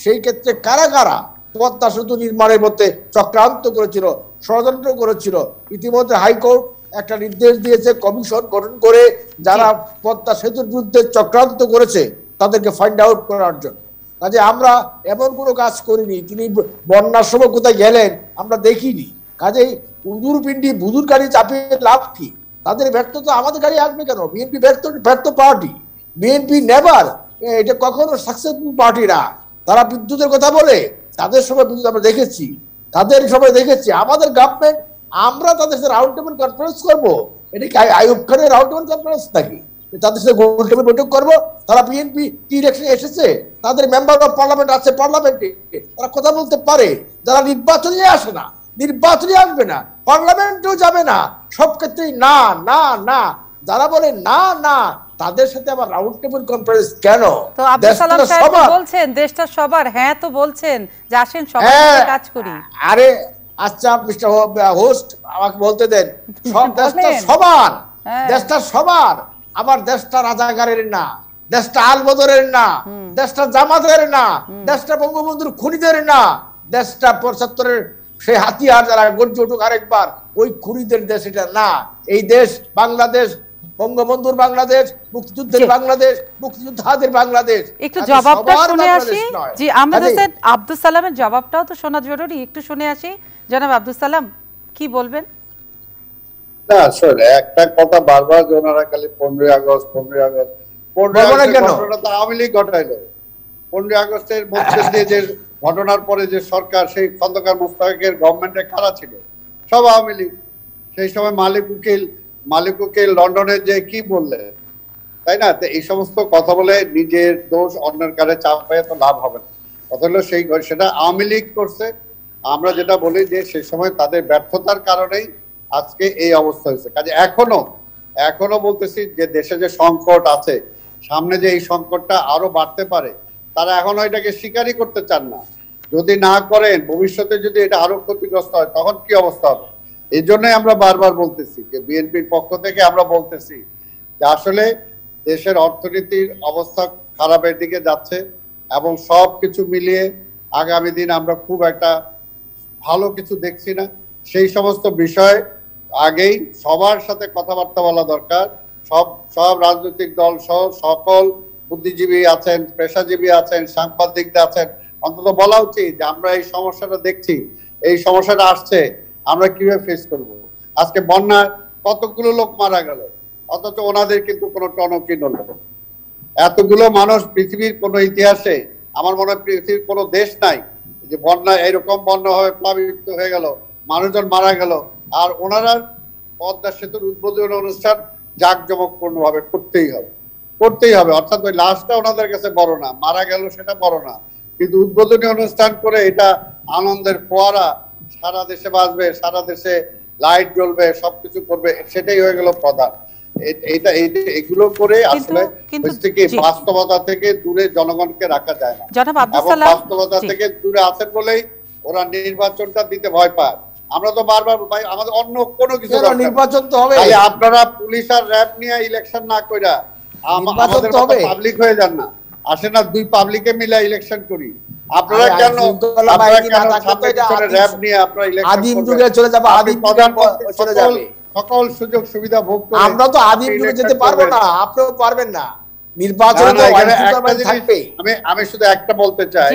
সেই ক্ষেত্রে কারা কারা পদ্মা সেতু নির্মাণের মধ্যে চক্রান্ত করেছিল, ষড়যন্ত্র করেছিল? ইতিমধ্যে হাইকোর্ট একটা নির্দেশ দিয়েছে, কমিশন গঠন করে যারা পদ্মা সেতুর বিরুদ্ধে চক্রান্ত করেছে তাদেরকে ফাইন্ড আউট করার জন্য। কাজে আমরা এমন কোনো কাজ করিনি। তিনি বন্যার সময় কোথায় গেলেন আমরা দেখিনি। কাজেই উজুর পিন্ডি বুজুর গাড়ি চাপিয়ে লাভ কি? তাদের ব্যর্থতা আমাদের গাড়ি আসবে কেন? বিএনপি ব্যর্থ পার্টি, বিএনপি নেভার, এটা কখনো সাকসেসফুল পার্টি না। তারা বিদ্যুতের কথা বলে, তাদের সময় বিদ্যুৎ আমরা দেখেছি, তাদের সময় দেখেছি। আমাদের গভর্নমেন্ট আমরা তাদের সাথে রাউন্ড টেবিল কনফারেন্স করবো? এটা কি আইয়ুব খানের রাউন্ড টেবিল কনফারেন্স নাকি? তাদের সাথে গোল টেবিল বৈঠক করবো? তারা বিএনপি কি ইলেকশনে এসেছে, তাদের মেম্বার অফ পার্লামেন্ট আছে পার্লামেন্টে, তারা কথা বলতে পারে। যারা নির্বাচনে আসে না, নির্বাচনে আসবে না, পার্লামেন্টেও যাবে না, সব ক্ষেত্রেই না না না, যারা বলে না না, তাদের সাথে আবার রাউন্ড টেবিল কনফারেন্স কেন? তো আব্দুল সালাম সাহেব বলছেন দেশটা সবার, হ্যাঁ তো বলছেন যে আসেন সবাই মিলে কাজ করি। আরে আচ্ছা মিস্টার হোস্ট, আমাকে বলতে দেন। সব দেশটা সবার, দেশটা সবার। আমার দেশটা রাজাকারের না, দেশটা আলবদরের না, দেশটা জামাতের না, দেশটা বঙ্গবন্ধুর খুনিদের না, দেশটা ৭৫-এর সেই হাতিয়ার যারা গর্জে উঠুক আরেকবার, ওই খুনিদের দেশ এটা না। এই দেশ বাংলাদেশ, বঙ্গবন্ধুর বাংলাদেশ, মুক্তিযুদ্ধের বাংলাদেশ, মুক্তিযোদ্ধাদের বাংলাদেশ। একটু জবাবটা শুনে আসি। জি আহমেদ হোসেন, আব্দুল সালামের জবাবটাও তো শোনা জরুরি, একটু শুনে আসি। জনাব আব্দুল সালাম কি বলবেন? না আসলে একটা কথা বারবার ওনারা খালি 15 আগস্ট 15 আগস্ট 15 ঘটনাটা তো আওয়ামী লীগ ঘটাইলো। 15 আগস্টের মধ্যে দিয়ে যে ঘটনার পরে যে সরকার, সেই খন্দকার মোস্তাকের গভর্নমেন্টে কারা ছিল? সব আওয়ামী লীগ। সেই সময় মালিক উকিল লন্ডনে যে কি বললেন, তাই না? তো এই সমস্ত কথা বলে নিজের দোষ অন্যের কাছে চাপায় তো লাভ হবে না। কথা হলো সেটা আওয়ামী লীগ করছে। আমরা যেটা বলি যে সেই সময় তাদের ব্যর্থতার কারণেই আজকে এই অবস্থা হয়েছে। কাজে এখনো বলতেছি যে দেশে যে সংকট আছে, সামনে যে এই সংকটটা আরো বাড়তে পারে, তারা এখনো এটাকে স্বীকারই করতে চান না। যদি না করেন, ভবিষ্যতে যদি এটা আরো ক্ষতিগ্রস্ত হয়, তখন কি অবস্থা হবে? এই জন্যই আমরা বারবার বলতেছি যে বিএনপির পক্ষ থেকে আমরা বলতেছি যে আসলে দেশের অর্থনীতির অবস্থা খারাপের দিকে যাচ্ছে এবং সবকিছু মিলিয়ে আগামী দিন আমরা খুব একটা ভালো কিছু দেখছি না। সেই সমস্ত বিষয় আগেই সবার সাথে কথাবার্তা বলা দরকার। সব রাজনৈতিক দল সহ সকল বুদ্ধিজীবী আছেন, পেশাজীবী আছেন, সাংবাদিকরা আছেন, অন্তত বলা উচিত যে আমরা এই সমস্যাটা দেখছি, এই সমস্যাটা আসছে, আমরা কিভাবে ফেস করব। আজকে বন্যায় কতগুলো লোক মারা গেল, অথচ ওনাদের কিন্তু কোনো টনকি নড়ল। এতগুলো মানুষ পৃথিবীর কোনো ইতিহাসে আমার মনে হয় পৃথিবীর কোনো দেশ নাই যে বন্যা এরকম বন্যা হয়ে প্লাবিত হয়ে গেল, মানুষজন মারা গেল, আর ওনারা পদ্মা সেতুর উদ্বোধনী অনুষ্ঠান জাঁকজমকপূর্ণ ভাবে করতেই হবে। অর্থাৎ ওই লাশটা ওনাদের কাছে বড় না, মারা গেল সেটা বড় না, কিন্তু উদ্বোধনী অনুষ্ঠান করে এটা আনন্দের ফোয়ারা, সারা দেশে বাজবে, সারা দেশে লাইট জ্বলবে, সবকিছু করবে, সেটাই হয়ে গেল প্রধান। এগুলো করে আসলে বাস্তবতা থেকে দূরে জনগণকে রাখা যায় না। বাস্তবতা থেকে দূরে আছেন বলেই ওরা নির্বাচনটা দিতে ভয় পায়। আমরা তো বারবার ভাই, আমাদের অন্য কোনো কিছু নির্বাচন তো হবে, আপনারা পুলিশ আর র‍্যাব নিয়ে ইলেকশন না কইরা আমাদের পাবলিক হয়ে যান না, আসে না, দুই পাবলিকে মিলে ইলেকশন করি। আপনারা কেন র‍্যাব নিয়ে আপনারা ইলেকশন আদিম যুগে চলে যাবে, আদিম প্রধান চলে যাবে, সকল সুযোগ সুবিধা ভোগ করে। আমরা তো আদিম যুগে যেতে পারবো না, আপনিও পারবেন না। নির্বাচনে থাকবে। আমি শুধু একটা বলতে চাই,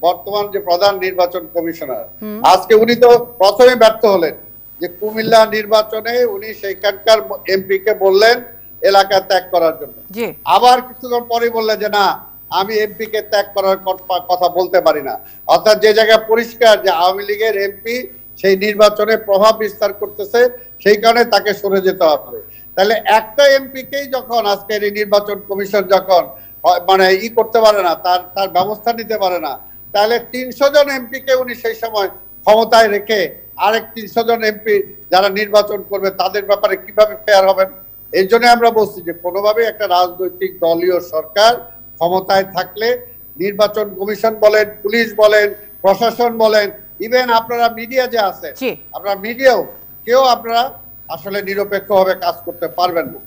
বর্তমান যে প্রধান নির্বাচন কমিশনার, আজকে উনি তো প্রথমে ব্যর্থ হলেন যে কুমিল্লা নির্বাচনে উনি সেইখানকার এমপি কে বললেন এলাকা ত্যাগ করার জন্য, আবার কিছুক্ষণ পরে বললেন যে না, আমি এমপি কে ত্যাগ করার কথা বলতে পারি না। অর্থাৎ যে জায়গায় পরিষ্কার যে আওয়ামী লীগের এমপি সেই নির্বাচনে প্রভাব বিস্তার করতেছে, সেই কারণে তাকে সরে যেতে হবে। তাহলে একটা এমপি কেই যখন আজকের এই নির্বাচন কমিশন যখন মানে করতে পারে না, তার ব্যবস্থা নিতে পারে না, তাহলে 300 জন এমপি কে উনি সেই সময় ক্ষমতায় রেখে আরেক 300 জন এমপি যারা নির্বাচন করবে তাদের ব্যাপারে কিভাবে ফেয়ার হবেন? এই জন্য আমরা বলছি যে কোনোভাবে একটা রাজনৈতিক দলীয় সরকার ক্ষমতায় থাকলে নির্বাচন কমিশন বলেন, পুলিশ বলেন, প্রশাসন বলেন, ইভেন আপনারা মিডিয়া যে আছে, আপনারা মিডিয়াও কেউ আপনারা আসলে নিরপেক্ষভাবে কাজ করতে পারবেন না।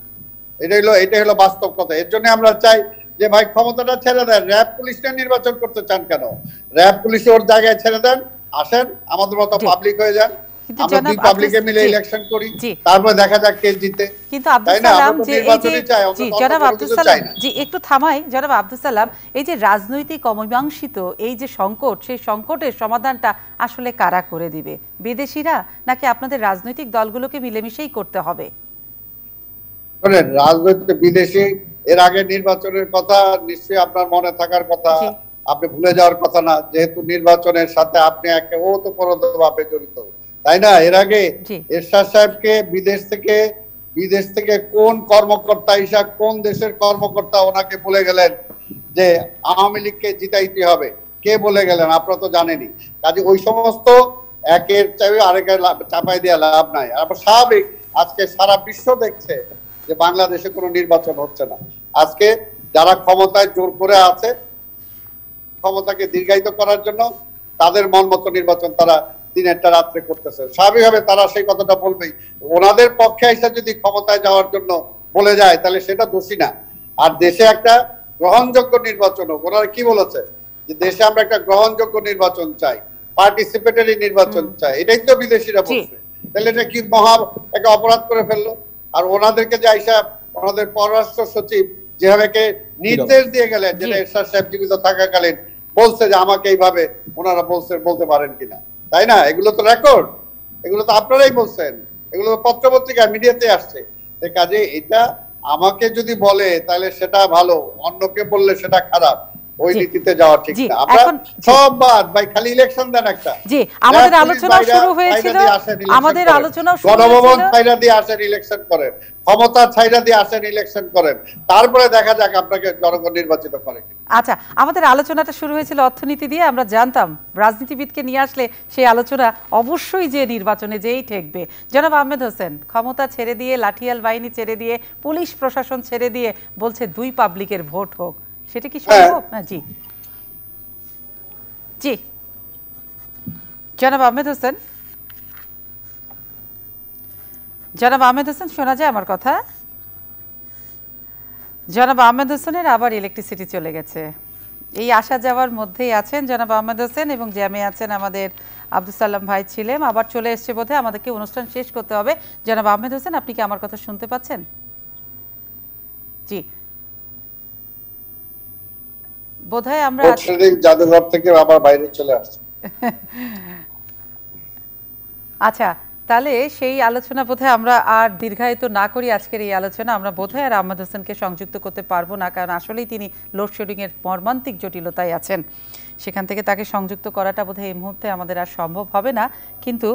এটাই হলো বাস্তব কথা। এর জন্য আমরা চাই যে ভাই ক্ষমতাটা ছেড়ে দেন, র‍্যাব পুলিশটা নির্বাচন করতে চান কেন? র‍্যাব পুলিশ ওর জায়গায় ছেড়ে দেন, আসেন আমাদের মতো পাবলিক হয়ে যান, আমরা দুই পাবলিকে মিলে ইলেকশন করি, তারপর দেখা যাক কে জিতে। কিন্তু আব্দুল সালাম যে জনাব আব্দুল সালাম জি একটু থামাই। জনাব আব্দুল সালাম, এই যে রাজনৈতিক অমীমাংসিত এই যে সংকট, সেই সংকটের সমাধানটা আসলে কারা করে দিবে? বিদেশিরা নাকি আপনাদের রাজনৈতিক দলগুলোকে মিলেমিশেই করতে হবে? শুনেন, রাজনৈতিক বিদেশি এর আগে নির্বাচনের কথা নিশ্চয়ই আপনার মনে থাকার কথা, আপনি ভুলে যাওয়ার কথা না, যেহেতু নির্বাচনের সাথে আপনি ওতপ্রোতভাবে জড়িত। তাই না? এর আগে জি। এরশাদ সাহেবকে বিদেশ থেকে কোন কর্মকর্তা কোন দেশের কর্মকর্তা ওনাকে বলে গেলেন যে আওয়ামী লীগকে জিতাইতে হবে? কে বলে গেলেন? আপনারা তো জানেনই। কাজে ওই সমস্ত একের চাইবে আরেকের চাপাই দেওয়া লাভ নাই। আর স্বাভাবিক, আজকে সারা বিশ্ব দেখছে যে বাংলাদেশে কোনো নির্বাচন হচ্ছে না। আজকে যারা ক্ষমতায় জোর করে আছে, ক্ষমতাকে দীর্ঘায়িত করার জন্য তাদের মন মতো নির্বাচন তারা দিনেরটা রাত্রে করতেছে। স্বাভাবিকভাবে তারা সেই কথাটা বলবেই। ওনাদের পক্ষে এসে যদি ক্ষমতায় যাওয়ার জন্য বলে যায় তাহলে সেটা দোষী না। আর দেশে একটা গ্রহণযোগ্য নির্বাচন হোক। ওনারা কি বলেছে যে দেশে আমরা একটা গ্রহণযোগ্য নির্বাচন চাই, পার্টিসিপেটরি নির্বাচন চাই। এটাই তো বিদেশিরা বলছে। তাহলে এটা কি মহা একটা অপরাধ করে ফেললো? আর ওনাদেরকে যে আইসা ওনাদের পররাষ্ট্র সচিব যেভাবে নির্দেশ দিয়ে গেলেন, যেটা এরশাদ সাহেব জীবিত থাকাকালীন বলছে যে আমাকে এইভাবে ওনারা বলতে পারেন কিনা, তাই না? এগুলো তো রেকর্ড, এগুলো তো আপনারাই বলছেন, এগুলো তো পত্রপত্রিকা মিডিয়াতে আসছে। কাজে এটা আমাকে যদি বলে তাহলে সেটা ভালো, অন্যকে বললে সেটা খারাপ। ওই নীতিতে যাওয়া ঠিক না। আমরা সব বাদ ভাই, খালি ইলেকশন দেন একটা। জি, আমাদের আলোচনা শুরু হয়েছিল, গণভবন ছাইরা দিয়ে আসেন, ইলেকশন করেন, ক্ষমতা ছাইরা দিয়ে আসেন, ইলেকশন করেন, তারপরে দেখা যাক আপনাকে জনগণ নির্বাচিত করে। আচ্ছা, আমাদের আলোচনাটা শুরু হয়েছিল অর্থনীতি দিয়ে। আমরা জানতাম রাজনীতিবিদকে নিয়ে আসলে সেই আলোচনা অবশ্যই যে নির্বাচনে যেই ঠেকবে। জনাব আহমেদ হোসেন, ক্ষমতা ছেড়ে দিয়ে, লাঠিয়াল বাহিনী ছেড়ে দিয়ে, পুলিশ প্রশাসন ছেড়ে দিয়ে বলছে 2 পাবলিকের ভোট হোক, সেটা কি সম্ভব? না। জি জি, জনাব আহমেদ হোসেন, শোনা যায় আমার কথা? জনাব আহমেদ হোসেনের আবার ইলেকট্রিসিটি চলে গেছে। এই আসা যাওয়ার মধ্যেই আছেন জনাব আহমেদ হোসেন, এবং জ্যামে আছেন আমাদের আব্দুল সালাম ভাই ছিলেন। আবার চলে এসছে বোধহয়, আমাদেরকে অনুষ্ঠান শেষ করতে হবে। জনাব আহমেদ হোসেন, আপনি কি আমার কথা শুনতে পাচ্ছেন? জি, বোধহয় আমরা জাদুঘর থেকে আবার বাইরে চলে আসছি। আচ্ছা, তাহলে সেই আলোচনা বোধহয় আমরা আর দীর্ঘায়িত না করি। আজকের এই আলোচনা আমরা বোধহয় আর আহমেদ হোসেনকে সংযুক্ত করতে পারবো না, কারণ আসলেই তিনি লোডশেডিং এর মর্মান্তিক জটিলতায় আছেন। সেখান থেকে তাকে সংযুক্ত করাটা বোধহয় এই মুহূর্তে আমাদের আর সম্ভব হবে না। কিন্তু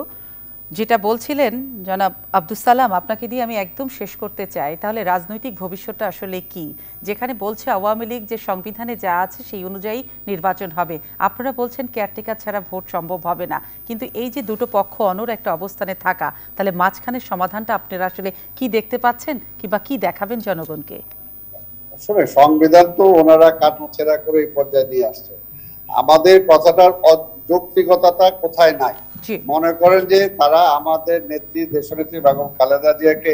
যেটা বলছিলেন জনাব আব্দুল সালাম, আপনাকে দিয়ে আমি একদম শেষ করতে চাই। তাহলে রাজনৈতিক ভবিষ্যৎটা আসলে কি? যেখানে বলছে আওয়ামী লীগ যে সংবিধানে যা আছে সেই অনুযায়ী নির্বাচন হবে, আপনারা বলছেন কেয়ারটেকার ছাড়া ভোট সম্ভব হবে না। কিন্তু এই যে দুটো পক্ষ অনর একটা অবস্থানে থাকা, তাহলে মাঝখানের সমাধানটা আপনারা আসলে কি দেখতে পাচ্ছেন, কিংবা কি দেখাবেন জনগণকে? আসলে সংবিধান তো ওনারা কাটছাড়া করে এই পর্যায়ে নিয়ে আসছে। আমাদের কথাটার যৌক্তিকতাটা কোথায় নাই? মনে করেন যে তারা আমাদের নেত্রী, দেশনেত্রী বেগম খালেদা জিয়াকে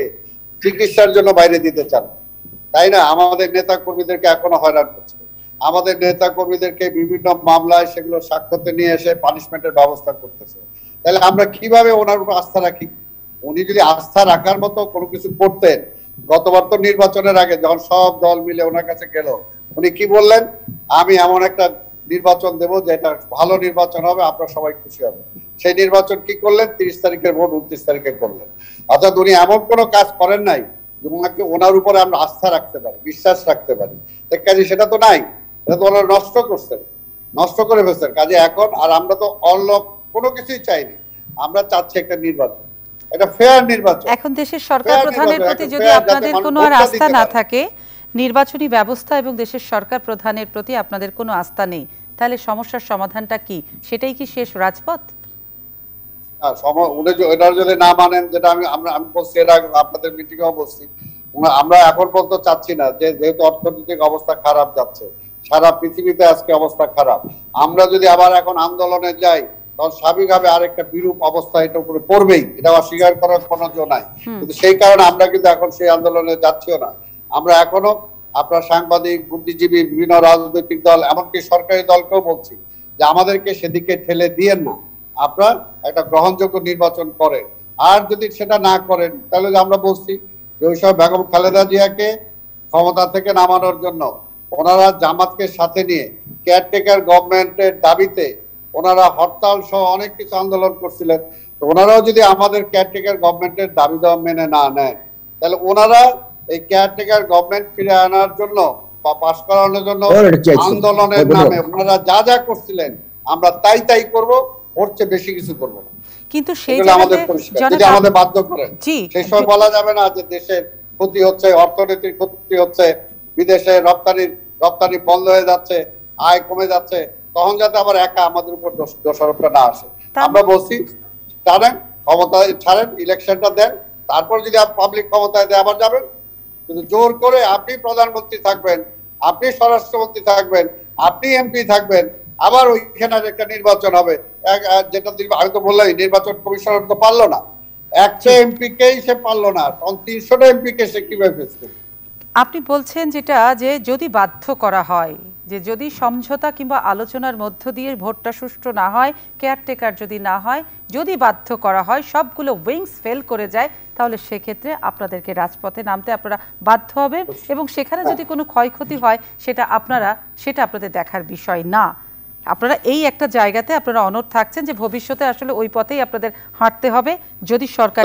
চিকিৎসার জন্য বাইরে দিতে চান, তাই না? আমাদের নেতা কর্মীদেরকে এখনো হয়রান করছে, আমাদের নেতা কর্মীদেরকে বিভিন্ন মামলায় সেগুলো সাক্ষ্যতে নিয়ে এসে পানিশমেন্টের ব্যবস্থা করতেছে। তাহলে আমরা কিভাবে ওনার উপর আস্থা রাখি? উনি যদি আস্থা রাখার মতো কোনো কিছু করতেন, গতবার তো নির্বাচনের আগে যখন সব দল মিলে ওনার কাছে গেল, উনি কি বললেন? আমি এমন একটা নির্বাচন দেবো যেটা ভালো নির্বাচন হবে, আপনারা সবাই খুশি হবে। সেই নির্বাচন কি করলেন? 30 তারিখের ভোট 29 তারিখে করলেন। অর্থাৎ উনি এমন কোনো কাজ করেন নাই যে ওনার উপরে আমরা আস্থা রাখতে পারি, বিশ্বাস রাখতে পারি। কাজে সেটা তো নাই, এটা তো ওনারা নষ্ট করছেন, নষ্ট করে ফেলছেন। কাজে এখন আর আমরা তো অনলক কোনো কিছুই চাইনি, আমরা চাচ্ছি একটা নির্বাচন, একটা ফেয়ার নির্বাচন। এখন দেশের সরকার প্রধানের প্রতি যদি আপনাদের কোনো আর আস্থা না থাকে, নির্বাচনী ব্যবস্থা এবং দেশের সরকার প্রধানের প্রতি আপনাদের কোনো আস্থা নেই, তাহলে সমস্যার সমাধানটা কি? সেটাই কি শেষ রাজপথ? এটার যদি না মানেন, যেটা আমি বলছি, এর আগে আপনাদের মিটিংও বলছি, আমরা এখন পর্যন্ত চাচ্ছি না, যে যেহেতু অর্থনৈতিক অবস্থা খারাপ যাচ্ছে, সারা পৃথিবীতে আজকে অবস্থা খারাপ, আমরা যদি আবার এখন আন্দোলনে যাই তখন স্বাভাবিকভাবে আরেকটা বিরূপ অবস্থা এটা উপরে পড়বেই, এটা অস্বীকার করার কোনো জো নাই। কিন্তু সেই কারণে আমরা কিন্তু এখন সেই আন্দোলনে যাচ্ছিও না। আমরা এখনো আপনার সাংবাদিক, বুদ্ধিজীবী, বিভিন্ন রাজনৈতিক দল, এমনকি সরকারি দলকেও বলছি যে আমাদেরকে সেদিকে ঠেলে দিয়েন না, আপনার একটা গ্রহণযোগ্য নির্বাচন করেন। আর যদি সেটা না করেন তাহলে আমরা বলছি যে ওই সব বেগম খালেদা জিয়াকে ক্ষমতা থেকে নামানোর জন্য ওনারা জামাতকে সাথে নিয়ে কেয়ারটেকার গভর্নমেন্টের দাবিতে ওনারা হরতাল সহ অনেক কিছু আন্দোলন করছিলেন। তো ওনারাও যদি আমাদের কেয়ারটেকার গভর্নমেন্টের দাবি দেওয়া মেনে না নেয়, তাহলে ওনারা এই কেয়ারটেকার গভর্নমেন্ট ফিরে আনার জন্য বা পাশ করানোর জন্য আন্দোলনের নামে ওনারা যা যা করছিলেন আমরা তাই করব। ওর চেয়ে বেশি কিছু করবো না। কিন্তু সেই আমাদের যদি আমাদের বাধ্য করে সেই সময় বলা যাবে না যে দেশের ক্ষতি হচ্ছে, অর্থনীতির ক্ষতি হচ্ছে, বিদেশে রপ্তানি বন্ধ হয়ে যাচ্ছে, আয় কমে যাচ্ছে, তখন যাতে আবার একা আমাদের উপর দোষারোপটা না আসে। আমরা বলছি ছাড়েন, ক্ষমতায় ছাড়েন, ইলেকশনটা দেন, তারপর যদি পাবলিক ক্ষমতায় দেয় আবার যাবেন। কিন্তু জোর করে আপনি প্রধানমন্ত্রী থাকবেন, আপনি স্বরাষ্ট্রমন্ত্রী থাকবেন, আপনি এমপি থাকবেন, আবার ওইখানে একটা নির্বাচন হবে, যেটা আমি তো বললাম নির্বাচন কমিশনার তো পারলো না, একটা এমপি কেই সে পারলো না, তখন 300টা এমপি কে সে কিভাবে ফেস করবে? আপনি বলছেন যেটা যে যদি বাধ্য করা হয়, যে যদি সমঝোতা কিংবা আলোচনার মধ্য দিয়ে ভোটটা সুষ্ঠু না হয়, কেয়ারটেকার যদি না হয়, যদি বাধ্য করা হয়, সবগুলো উইংস ফেল করে যায়, তাহলে সেক্ষেত্রে আপনাদেরকে রাজপথে নামতে আপনারা বাধ্য হবে এবং সেখানে যদি কোনো ক্ষয়ক্ষতি হয় সেটা আপনাদের দেখার বিষয় না। আপনারা এই একটা জায়গাতে আপনারা অনড় থাকছেন যে ভবিষ্যতে আসলে ওই পথেই আপনাদের হাঁটতে হবে যদি সরকার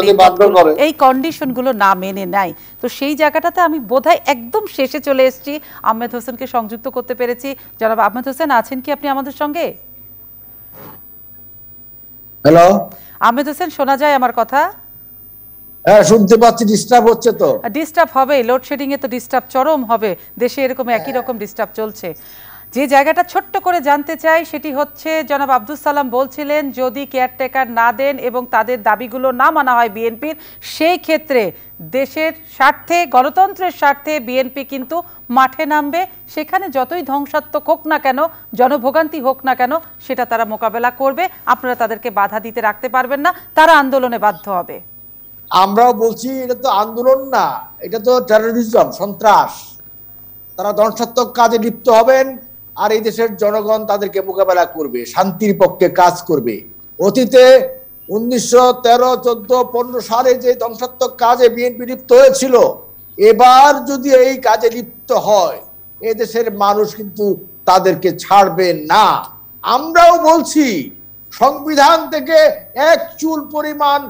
এই কন্ডিশনগুলো না মেনে নেয়। তো সেই জায়গাটাতে আমি বোধহয় একদম শেষে চলে এসেছি, আহমেদ হোসেনকে সংযুক্ত করতে পেরেছি। জনাব আহমেদ হোসেন আছেন কি আপনি আমাদের সঙ্গে? হ্যালো আহমেদ হোসেন, শোনা যায় আমার কথা? হ্যাঁ শুনতে পাচ্ছি। ডিস্টার্ব হচ্ছে তো? ডিস্টার্ব হবে, লোডশেডিং এ তো ডিস্টার্ব চরম হবে, দেশে এরকম একই রকম ডিস্টার্ব চলছে। যে জায়গাটা ছোট্ট করে জানতে চাই সেটি হচ্ছে, জনাব আব্দুল সালাম বলছিলেন যদি কেয়ারটেকার না দেন এবং তাদের দাবিগুলো না মানা হয় বিএনপির, সেই ক্ষেত্রে দেশের স্বার্থে, গণতন্ত্রের স্বার্থে বিএনপি কিন্তু মাঠে নামবে। সেখানে যতই ধ্বংসাত্মক হোক না কেন, জনভোগান্তি হোক না কেন, সেটা তারা মোকাবেলা করবে। আপনারা তাদেরকে বাধা দিতে রাখতে পারবেন না, তারা আন্দোলনে বাধ্য হবে। আমরাও বলছি এটা তো আন্দোলন না, এটা তো টেরোরিজম, সন্ত্রাস। তারা ধ্বংসাত্মক কাজে লিপ্ত হবেন আর এই দেশের জনগণ তাদেরকে মোকাবেলা করবে, শান্তির পক্ষে কাজ করবে। অতীতে 1913, 14, 15 সালে যে ধ্বংসাত্মক কাজে বিএনপি লিপ্ত হয়েছিল, এবার যদি এই কাজে লিপ্ত হয় এই দেশের মানুষ কিন্তু তাদেরকে ছাড়বে না। আমরাও বলছি সংবিধান থেকে এক চুল পরিমাণ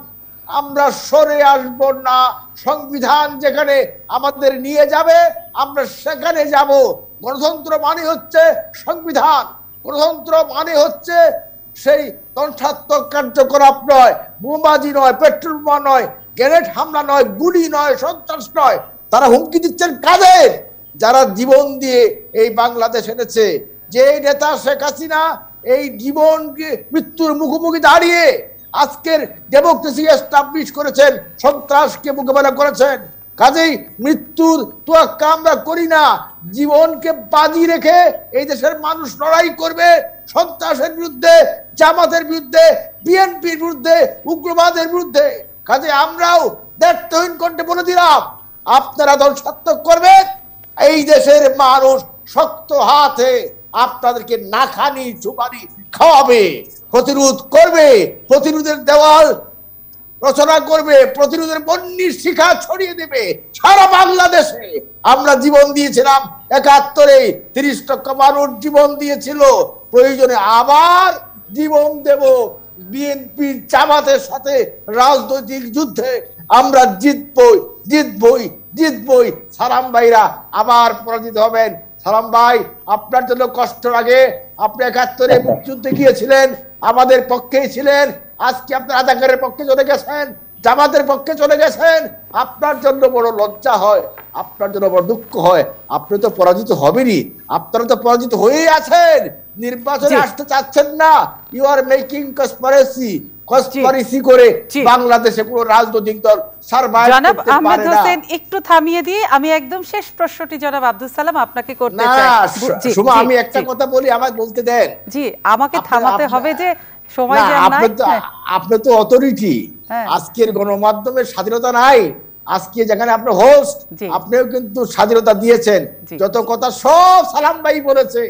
আমরা সরে আসব না। সংবিধান যেখানে আমাদের নিয়ে যাবে আমরা সেখানে যাব। গণতন্ত্র মানে হচ্ছে সংবিধান, গণতন্ত্র মানে হচ্ছে সেই ধ্বংসাত্মক কার্যকলাপ নয়, বোমাবাজি নয়, পেট্রোল বোমা নয়, গ্রেনেড হামলা নয়, গুলি নয়, সন্ত্রাস নয়। তারা হুমকি দিচ্ছেন কাদের? যারা জীবন দিয়ে এই বাংলাদেশ এনেছে। যে নেতা শেখ হাসিনা এই জীবনকে মৃত্যুর মুখোমুখি দাঁড়িয়ে আজকের ডেমোক্রেসি এস্টাবলিশ করেছেন, সন্ত্রাসকে মোকাবেলা করেছেন। কাজেই মৃত্যুর তোয়াক্কা আমরা করি না। জীবনকে বাজি রেখে এই দেশের মানুষ লড়াই করবে সন্ত্রাসের বিরুদ্ধে, জামাতের বিরুদ্ধে, বিএনপির বিরুদ্ধে, উগ্রবাদের বিরুদ্ধে। কাজে আমরাও দায়িত্বহীন কণ্ঠে বলে দিলাম আপনারা ধ্বংসাত্মক করবেন, এই দেশের মানুষ শক্ত হাতে আপনাদেরকে নাখানি চুপানি খাওয়াবে, প্রতিরোধ করবে, প্রতিরোধের দেওয়াল রচনা করবে, প্রতিরোধের বন্যির শিখা ছড়িয়ে দেবে সারা বাংলাদেশে। আমরা জীবন দিয়েছিলাম 71-এ, 30 লক্ষ মানুষ জীবন দিয়েছিল, প্রয়োজনে আবার জীবন দেব। বিএনপির জামাতের সাথে রাজনৈতিক যুদ্ধে আমরা জিতবই, জিতবই, জিতবই। সালাম ভাইরা আবার পরাজিত হবেন। সালাম ভাই, আপনার জন্য কষ্ট লাগে, আপনি 71-এ মুক্তিযুদ্ধে গিয়েছিলেন, আমাদের পক্ষেই ছিলেন। আজকে আপনি রাজাকারের পক্ষে চলে গেছেন, জামাতের পক্ষে চলে গেছেন। আপনার জন্য বড় লজ্জা হয়, আপনার জন্য বড় দুঃখ হয়। আপনি তো পরাজিত হবেনই, আপনারা তো পরাজিত হয়েই আছেন। নির্বাচনে আসতে চাচ্ছেন না। ইউ আর মেকিং কনস্পিরেসি করে বাংলাদেশে পুরো রাজনৈতিক দল সারভাইভ করতে পারে না। একটু থামিয়ে দিয়ে আমি একদম শেষ প্রশ্নটি জনাব আব্দুল সালাম আপনাকে করতে চাই। শুভ, আমি একটা কথা বলি, আমাকে বলতে দেন। জি, আমাকে থামাতে হবে যে সময় যে নাই। আপনি তো অথরিটি, আজকের গণমাধ্যমের স্বাধীনতা নাই। আজকে যেখানে আপনি হোস্ট, আপনিও কিন্তু স্বাধীনতা দিয়েছেন। যত কথা সব সালাম ভাই বলেছে,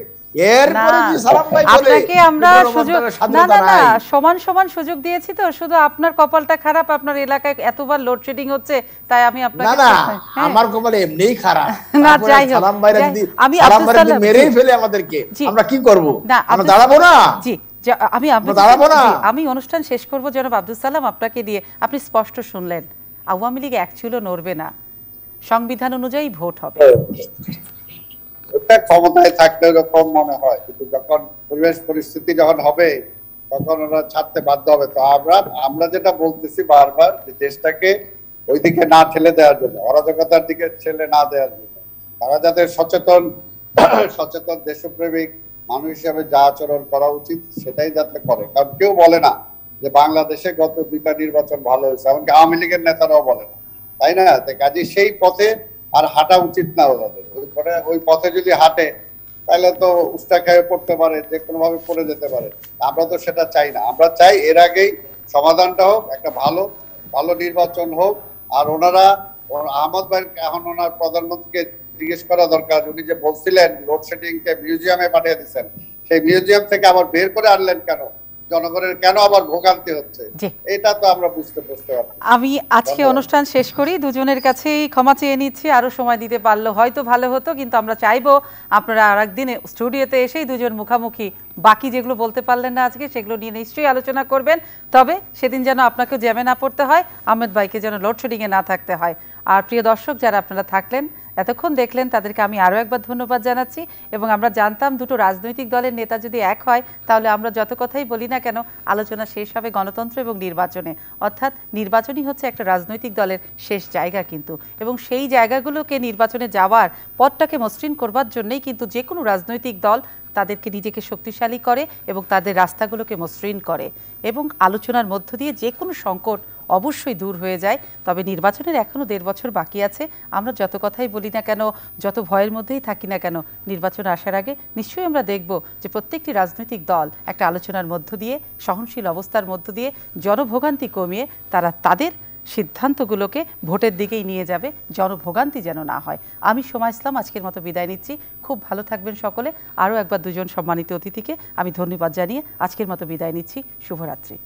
এরপরে যে সালাম ভাই বলে আপনাকে আমরা সুযোগ না সমান সমান সুযোগ দিয়েছি। তো শুধু আপনার কপালটা খারাপ, আপনার এলাকায় এতবার লোডশেডিং হচ্ছে, তাই আমি আপনাকে না আমার কপাল এমনিই খারাপ। না যাই হোক, সালাম ভাইরা যদি মেরেই ফেলে আমাদেরকে, আমরা কি করব? আমরা দাঁড়াবো না? জি, আমি অনুষ্ঠান শেষ করব জনাব আব্দুল সালাম আপনাকে দিয়ে। আপনি স্পষ্ট শুনলেন, আওয়ামী লীগ অ্যাকচুয়ালি নড়বে না, সংবিধান অনুযায়ী ভোট হবে। ক্ষমতায় থাকলে এরকম মনে হয়, কিন্তু যখন পরিবেশ পরিস্থিতি যখন হবে তখন ওরা ছাড়তে বাধ্য হবে। তো আমরা যেটা বলতেছি বারবার, যে দেশটাকে ওইদিকে না ঠেলে দেওয়ার জন্য, অরাজকতার দিকে ঠেলে না দেওয়ার জন্য, তারা যাদের সচেতন দেশপ্রেমিক মানুষ হিসাবে যা আচরণ করা উচিত সেটাই যাতে করে। কারণ কেউ বলে না যে বাংলাদেশে গত 2টা নির্বাচন ভালো হয়েছে, এমনকি আওয়ামী লীগের নেতারাও বলে না, তাই না? কাজে সেই পথে আর হাঁটা উচিত না ওদের। ওই পথে যদি হাঁটে তাহলে তো উস্তা খেয়ে পড়তে পারে, যে কোনো ভাবে পড়ে যেতে পারে। আমরা তো সেটা চাই না। আমরা চাই এর আগেই সমাধানটা হোক, একটা ভালো নির্বাচন হোক। আর আহমদ ভাই, এখন ওনার প্রধানমন্ত্রীকে জিজ্ঞেস করা দরকার, উনি যে বলছিলেন লোডশেডিং কে মিউজিয়ামে পাঠিয়ে দিচ্ছেন, সেই মিউজিয়াম থেকে আবার বের করে আনলেন কেন? জনগণের কেন আবার ভোগান্তি হচ্ছে? এটা তো আমরা বুঝতে পারছি। আমি আজকে অনুষ্ঠান শেষ করি, দুজনের কাছেই ক্ষমা চেয়ে নিচ্ছি। আরো সময় দিতে পারলে হয়তো ভালো হতো, কিন্তু আমরা চাইবো আপনারা আরেকদিন স্টুডিওতে এসেই দুজন মুখামুখি বাকি যেগুলো বলতে পারলেন না আজকে সেগুলো নিয়ে নিশ্চয়ই আলোচনা করবেন। তবে সেদিন যেন আপনাকে জ্যামে না পড়তে হয়, আহমেদ ভাইকে যেন লোডশেডিংয়ে না থাকতে হয়। আর প্রিয় দর্শক যারা আপনারা থাকলেন এতক্ষণ দেখলেন, তাদেরকে আমি আরও একবার ধন্যবাদ জানাচ্ছি। এবং আমরা জানতাম দুটো রাজনৈতিক দলের নেতা যদি এক হয় তাহলে আমরা যত কথাই বলি না কেন আলোচনা শেষ হবে গণতন্ত্র এবং নির্বাচনে। অর্থাৎ নির্বাচনই হচ্ছে একটা রাজনৈতিক দলের শেষ জায়গা কিন্তু, এবং সেই জায়গাগুলোকে নির্বাচনে যাওয়ার পথটাকে মসৃণ করবার জন্যই কিন্তু যে কোনো রাজনৈতিক দল তাদেরকে নিজেকে শক্তিশালী করে এবং তাদের রাস্তাগুলোকে মসৃণ করে, এবং আলোচনার মধ্য দিয়ে যে কোনো সংকট অবশ্যই দূর হয়ে যায়। তবে নির্বাচনের এখনও 1.5 বছর বাকি আছে। আমরা যত কথাই বলি না কেন, যত ভয়ের মধ্যেই থাকি না কেন, নির্বাচন আসার আগে নিশ্চয়ই আমরা দেখব যে প্রত্যেকটি রাজনৈতিক দল একটা আলোচনার মধ্য দিয়ে, সহনশীল অবস্থার মধ্য দিয়ে, জনভোগান্তি কমিয়ে তারা তাদের সিদ্ধান্তগুলোকে ভোটের দিকেই নিয়ে যাবে, জনভোগান্তি যেন না হয়। আমি সোমা ইসলাম আজকের মতো বিদায় নিচ্ছি। খুব ভালো থাকবেন সকলে। আরও একবার দুজন সম্মানিত অতিথিকে আমি ধন্যবাদ জানিয়ে আজকের মতো বিদায় নিচ্ছি। শুভরাত্রি।